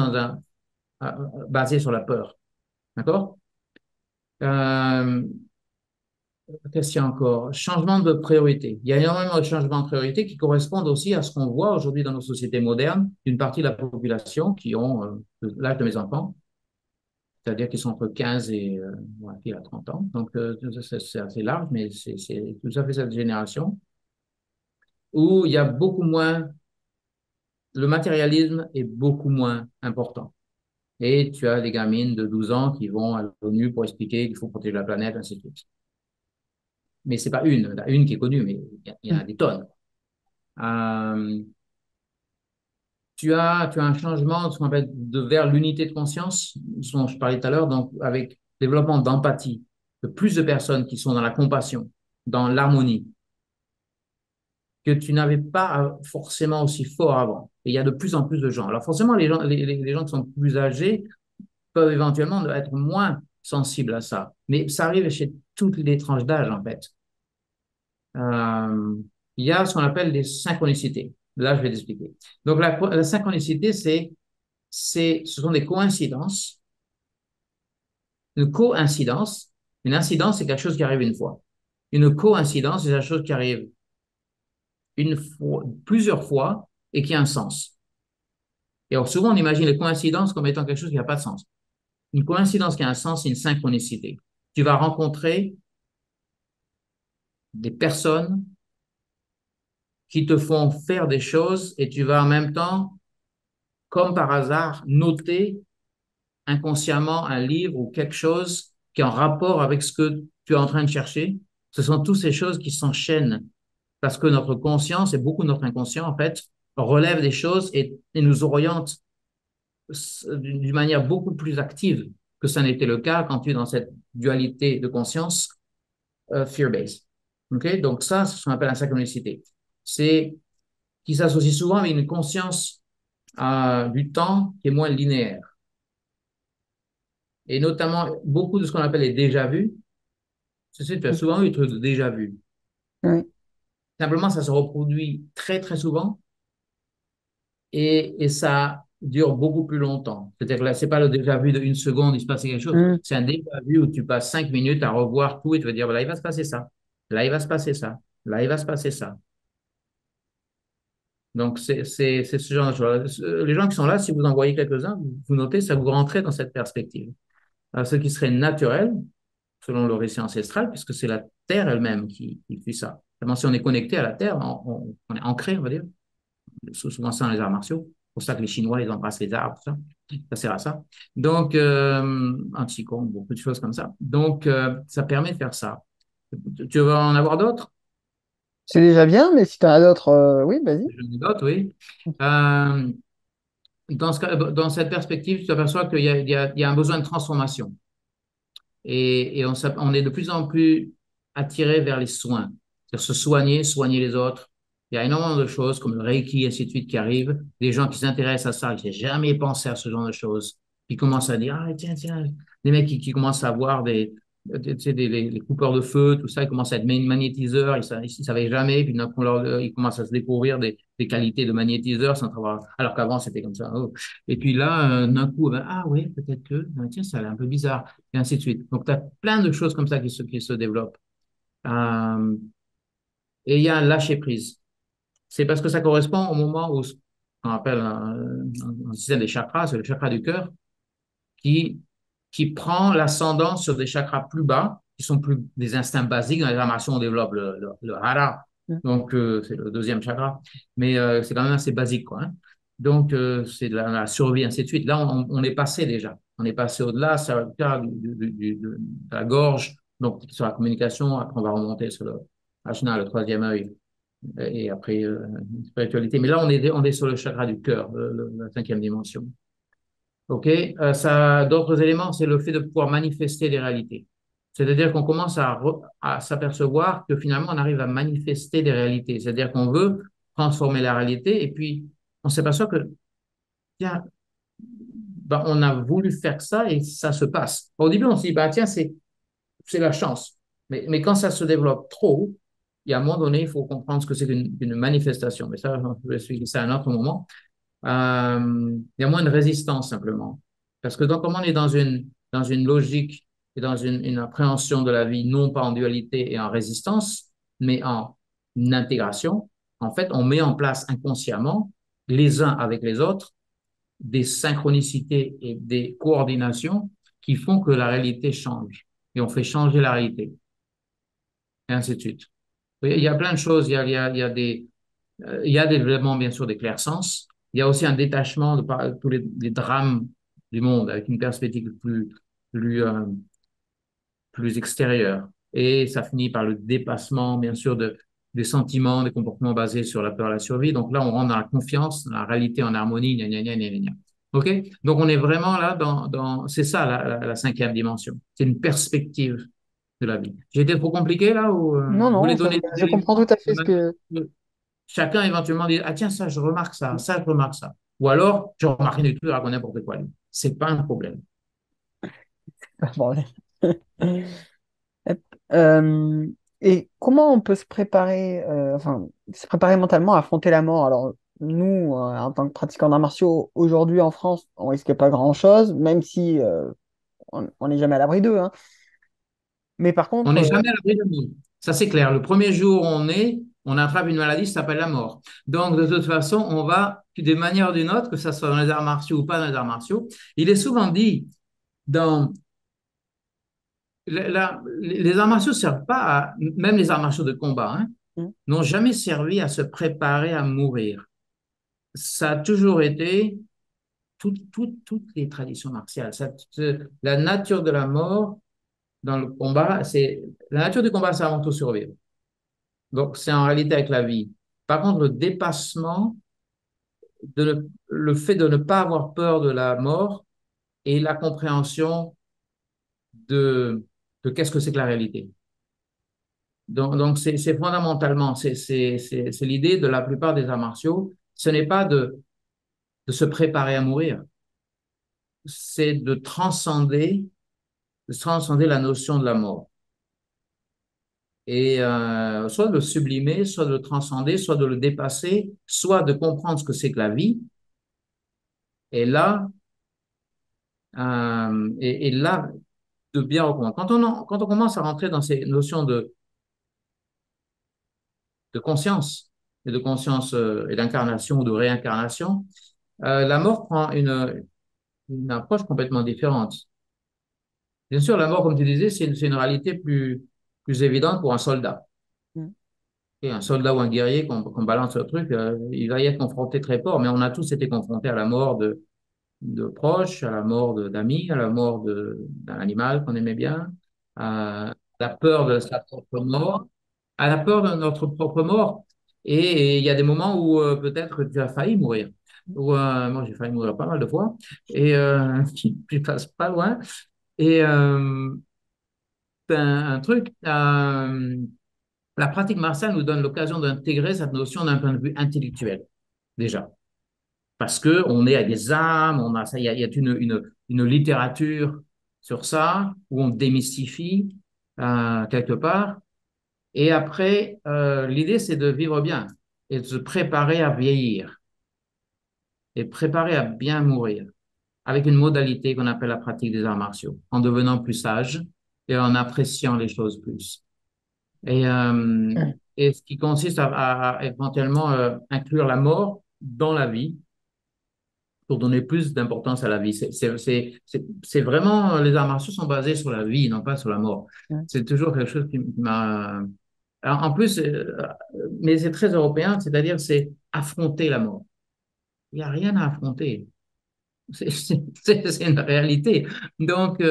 basé sur la peur. D'accord? Euh, Qu'est-ce qu'il y a encore? Changement de priorité. Il y a énormément de changements de priorité qui correspondent aussi à ce qu'on voit aujourd'hui dans nos sociétés modernes, d'une partie de la population qui ont l'âge de mes enfants, c'est-à-dire qu'ils sont entre 15 et ouais, qui a 30 ans. Donc, c'est assez large, mais c'est tout à fait cette génération où il y a beaucoup moins, le matérialisme est beaucoup moins important. Et tu as des gamines de 12 ans qui vont à l'ONU pour expliquer qu'il faut protéger la planète, ainsi de suite. Mais c'est pas une, il y en a une qui est connue, mais il y en a des tonnes. Euh, tu as un changement, ce qu'on appelle vers l'unité de conscience, ce dont je parlais tout à l'heure, donc avec développement d'empathie, de plus de personnes qui sont dans la compassion, dans l'harmonie, que tu n'avais pas forcément aussi fort avant. Et il y a de plus en plus de gens. Alors forcément, les gens qui sont plus âgés peuvent éventuellement être moins sensibles à ça. Mais ça arrive chez toutes les tranches d'âge, en fait. Euh, il y a ce qu'on appelle des synchronicités. Là, je vais t'expliquer. Donc, la synchronicité, ce sont des coïncidences. Une coïncidence, une incidence, c'est quelque chose qui arrive une fois. Une coïncidence, c'est quelque chose qui arrive une fois, plusieurs fois et qui a un sens. Et alors, souvent, on imagine les coïncidences comme étant quelque chose qui n'a pas de sens. Une coïncidence qui a un sens, c'est une synchronicité. Tu vas rencontrer des personnes qui te font faire des choses et tu vas en même temps, comme par hasard, noter inconsciemment un livre ou quelque chose qui est en rapport avec ce que tu es en train de chercher. Ce sont toutes ces choses qui s'enchaînent parce que notre conscience et beaucoup de notre inconscient, en fait, relève des choses et nous oriente d'une manière beaucoup plus active que ça n'était le cas quand tu es dans cette dualité de conscience fear-based. Okay? Donc ça, c'est ce qu'on appelle la synchronicité. C'est qui s'associe souvent avec une conscience du temps qui est moins linéaire. Et notamment, beaucoup de ce qu'on appelle les déjà-vus, tu as souvent eu des trucs de déjà-vu. Oui. Simplement, ça se reproduit très, très souvent et ça dure beaucoup plus longtemps. C'est-à-dire que là, c'est pas le déjà-vu de une seconde, il se passe quelque chose. Mm. C'est un déjà-vu où tu passes 5 minutes à revoir tout et tu vas dire, là, il va se passer ça. Là, il va se passer ça. Là, il va se passer ça. Donc, c'est ce genre de choses. Les gens qui sont là, si vous en voyez quelques-uns, vous notez, ça vous rentrez dans cette perspective. Alors, ce qui serait naturel, selon le récit ancestral, puisque c'est la Terre elle-même qui fait ça. Vraiment, si on est connecté à la Terre, on est ancré, on va dire. Souvent ça dans les arts martiaux. C'est pour ça que les Chinois, ils embrassent les arbres, tout ça. Ça sert à ça. Donc, un Qigong, beaucoup de choses comme ça. Donc, ça permet de faire ça. Tu veux en avoir d'autres? C'est déjà bien, mais si tu en as d'autres, oui, vas-y. J'en ai d'autres, oui. Euh, dans cette perspective, tu t'aperçois qu'il y a un besoin de transformation. Et on est de plus en plus attiré vers les soins. C'est-à-dire se soigner, soigner les autres. Il y a énormément de choses comme le Reiki, ainsi de suite, qui arrivent. Des gens qui s'intéressent à ça, qui n'ont jamais pensé à ce genre de choses, qui commencent à dire, ah, tiens, tiens, des mecs qui commencent à voir tu sais, les coupeurs de feu, tout ça, ils commencent à être magnétiseurs, ils ne savaient jamais, puis d'un coup, ils commencent à se découvrir des qualités de magnétiseurs sans savoir, alors qu'avant, c'était comme ça. Oh. Et puis là, d'un coup, ben, ah oui, peut-être que, ben, tiens, ça a l'air un peu bizarre et ainsi de suite. Donc, tu as plein de choses comme ça qui se développent. Euh, et il y a un lâcher-prise. C'est parce que ça correspond au moment où ce qu'on appelle un système des chakras, c'est le chakra du cœur, qui, qui prend l'ascendant sur des chakras plus bas, qui sont plus des instincts basiques. Dans les formations, on développe le hara, Mm. donc c'est le deuxième chakra, mais c'est quand même assez basique, quoi. Hein. Donc, c'est de la survie, ainsi de suite. Là, on est passé déjà. On est passé au-delà, ça va faire de la gorge, donc sur la communication. Après, on va remonter sur le Ajna, le troisième œil, et après, spiritualité. Mais là, on est sur le chakra du cœur, la cinquième dimension. OK? Ça, d'autres éléments, c'est le fait de pouvoir manifester les réalités. C'est-à-dire qu'on commence à s'apercevoir que finalement, on arrive à manifester des réalités. C'est-à-dire qu'on veut transformer la réalité et puis on s'aperçoit que, tiens, ben, on a voulu faire ça et ça se passe. Au début, on se dit, bah, tiens, c'est la chance. Mais quand ça se développe trop, il y a un moment donné, il faut comprendre ce que c'est qu'une manifestation. Mais ça, je vais expliquer ça à un autre moment. Il y a moins de résistance simplement. Parce que donc, comme on est dans une logique et dans une appréhension de la vie, non pas en dualité et en résistance, mais en intégration, en fait, on met en place inconsciemment, les uns avec les autres, des synchronicités et des coordinations qui font que la réalité change. Et on fait changer la réalité, et ainsi de suite. Il y a plein de choses. Il y a des développements, bien sûr, des clairsens. Il y a aussi un détachement de tous les drames du monde avec une perspective plus, euh, plus extérieure. Et ça finit par le dépassement, bien sûr, des sentiments, des comportements basés sur la peur et la survie. Donc là, on rentre dans la confiance, dans la réalité en harmonie, gna, gna, gna, gna, gna. OK? Donc on est vraiment là c'est ça la cinquième dimension. C'est une perspective de la vie. J'ai été trop compliqué là ou Non, vous voulez non, donner je des comprends tout éléments à de fait ce manière que. que chacun éventuellement dit, ah tiens, ça, je remarque ça, je remarque ça. Ou alors, je remarque rien du tout, il raconte n'importe quoi. C'est pas un problème. Bon, Hop. Euh, et comment on peut se préparer, enfin, se préparer mentalement à affronter la mort? Alors, nous, en tant que pratiquants d'arts martiaux, aujourd'hui en France, on risque pas grand-chose, même si on n'est jamais à l'abri d'eux, hein. Mais par On contre, n'est jamais à l'abri de nous. Ça, c'est clair. Le premier jour où on est, on attrape une maladie, ça s'appelle la mort. Donc, de toute façon, on va, d'une manière ou d'une autre, que ce soit dans les arts martiaux ou pas dans les arts martiaux, il est souvent dit dans les arts martiaux servent pas même les arts martiaux de combat, hein, hmm, n'ont jamais servi à se préparer à mourir. Ça a toujours été toutes les traditions martiales. La nature de la mort dans le combat, la nature du combat, c'est avant tout survivre. Donc, c'est en réalité avec la vie. Par contre, le dépassement, le fait de ne pas avoir peur de la mort et la compréhension de, de qu'est-ce que c'est que la réalité. Donc c'est fondamentalement, c'est l'idée de la plupart des arts martiaux. Ce n'est pas de se préparer à mourir, c'est de transcender la notion de la mort. Et soit de le sublimer, soit de le transcender, soit de le dépasser, soit de comprendre ce que c'est que la vie. Et là, et là, de bien recommander. Quand on commence à rentrer dans ces notions de conscience, et de conscience et d'incarnation ou de réincarnation, la mort prend une approche complètement différente. Bien sûr, la mort, comme tu disais, c'est une réalité plus évidente pour un soldat. hmm, Et un soldat ou un guerrier qu'on balance le truc, il va y être confronté très fort, mais on a tous été confrontés à la mort de proches, à la mort d'amis, à la mort d'un animal qu'on aimait bien, à la peur de sa propre mort, à la peur de notre propre mort. Et il y a des moments où peut-être tu as failli mourir. Ou, moi, j'ai failli mourir pas mal de fois, et qui passe pas loin. Et c'est un truc, la pratique martiale nous donne l'occasion d'intégrer cette notion d'un point de vue intellectuel, déjà. Parce que on est à des armes, il y a une littérature sur ça, où on démystifie quelque part. Et après, l'idée, c'est de vivre bien et de se préparer à vieillir et préparer à bien mourir avec une modalité qu'on appelle la pratique des arts martiaux, en devenant plus sage et en appréciant les choses plus. Et, euh, hmm, et ce qui consiste à éventuellement inclure la mort dans la vie pour donner plus d'importance à la vie. C'est vraiment, les arts martiaux sont basés sur la vie, non pas sur la mort. hmm, C'est toujours quelque chose qui m'a... En plus, mais c'est très européen, c'est-à-dire c'est affronter la mort. Il n'y a rien à affronter. C'est une réalité. Donc,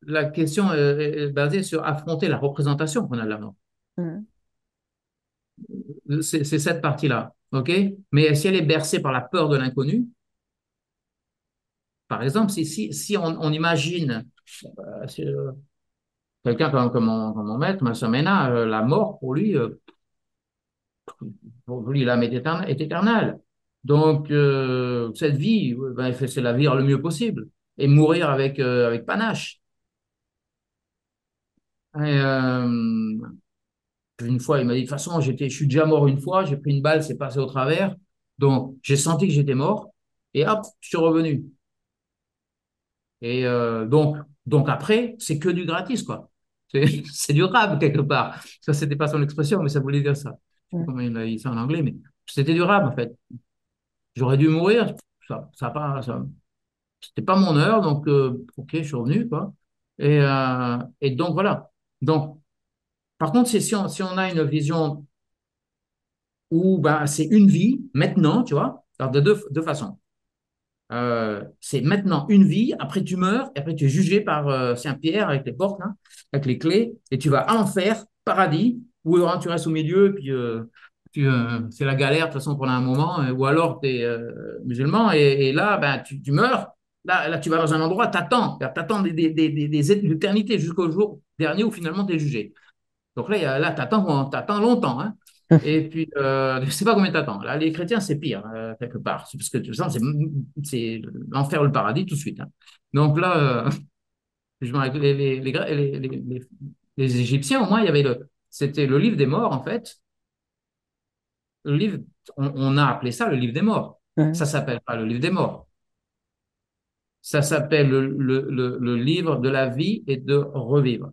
la question est basée sur affronter la représentation qu'on a de la mort. hmm, C'est cette partie-là. OK? Mais si elle est bercée par la peur de l'inconnu, par exemple, si on imagine quelqu'un comme mon maître, Massamena, la mort, pour lui l'âme est éternelle. Donc, cette vie, ben, c'est la vivre le mieux possible et mourir avec panache. Et, une fois, il m'a dit, de toute façon, je suis déjà mort une fois, j'ai pris une balle, c'est passé au travers. Donc, j'ai senti que j'étais mort et hop, je suis revenu. Et donc après, c'est que du gratis, quoi. C'est du rab, quelque part. Ça, c'était pas son expression, mais ça voulait dire ça. Je sais plus Mm. comment il a dit ça en anglais, mais c'était du rab, en fait. J'aurais dû mourir, ça, a pas, ça, c'était pas mon heure, donc ok, je suis revenu, quoi. Et donc voilà. Donc, par contre, si on a une vision où bah, c'est une vie, maintenant, tu vois, alors de deux façons. C'est maintenant une vie, après tu meurs, et après tu es jugé par Saint-Pierre avec les portes, hein, avec les clés, et tu vas à l'enfer, paradis, ou alors tu restes au milieu, et puis c'est la galère de toute façon pendant un moment, ou alors tu es musulman, et là, ben, tu meurs, là tu vas dans un endroit, t'attends des éternités jusqu'au jour dernier où finalement tu es jugé. Donc là, là t'attends longtemps, hein. Et puis, je ne sais pas combien t'attends. Là, les chrétiens, c'est pire, quelque part. C'est parce que tu sens, c'est l'enfer ou le paradis tout de suite, hein. Donc là, je me rappelle, les Égyptiens, au moins, il y avait c'était le livre des morts, en fait. Le livre, on a appelé ça le livre des morts. Mm. Ça s'appelle pas le livre des morts. Ça s'appelle le livre de la vie et de revivre.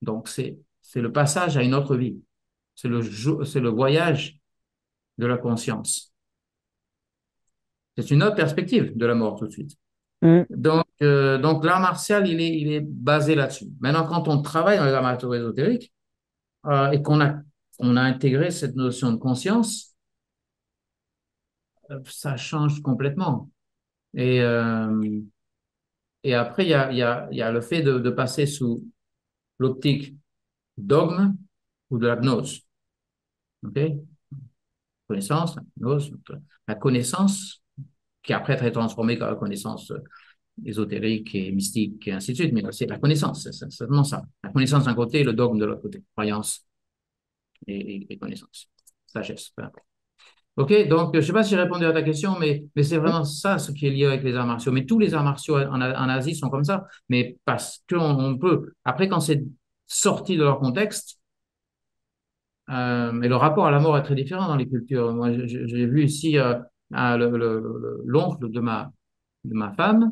Donc, c'est le passage à une autre vie. C'est le voyage de la conscience. C'est une autre perspective de la mort tout de suite. Mm. Donc l'art martial, il est basé là-dessus. Maintenant, quand on travaille dans les arts martiaux ésotériques et on a intégré cette notion de conscience, ça change complètement. Et, euh, et après, il y a le fait de passer sous l'optique dogme ou de la gnose. OK? Connaissance, la gnose, la connaissance, qui après est transformée par la connaissance ésotérique et mystique et ainsi de suite, mais c'est la connaissance, c'est seulement ça. La connaissance d'un côté et le dogme de l'autre côté. Croyance et connaissance. Sagesse, peu importe. OK, donc je ne sais pas si j'ai répondu à ta question, mais c'est vraiment ça ce qui est lié avec les arts martiaux. Mais tous les arts martiaux en Asie sont comme ça, mais parce qu'on peut. Après, quand c'est sorti de leur contexte, et le rapport à la mort est très différent dans les cultures. Moi, j'ai vu ici l'oncle de ma femme,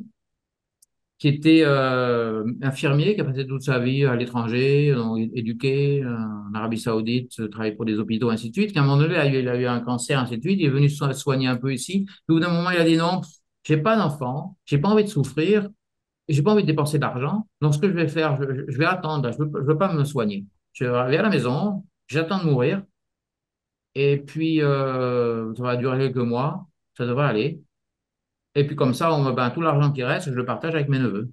qui était infirmier, qui a passé toute sa vie à l'étranger, éduqué en Arabie Saoudite, travaillé pour des hôpitaux, ainsi de suite. Qu'à un moment donné, il a eu un cancer, ainsi de suite. Il est venu se soigner un peu ici. Puis, au bout d'un moment, il a dit non, j'ai pas d'enfant, j'ai pas envie de souffrir, et j'ai pas envie de dépenser d'argent. Donc, ce que je vais faire, je vais attendre. Je veux pas me soigner. Je vais aller à la maison, j'attends de mourir, et puis ça va durer quelques mois, ça devrait aller. Et puis comme ça, ben, tout l'argent qui reste, je le partage avec mes neveux.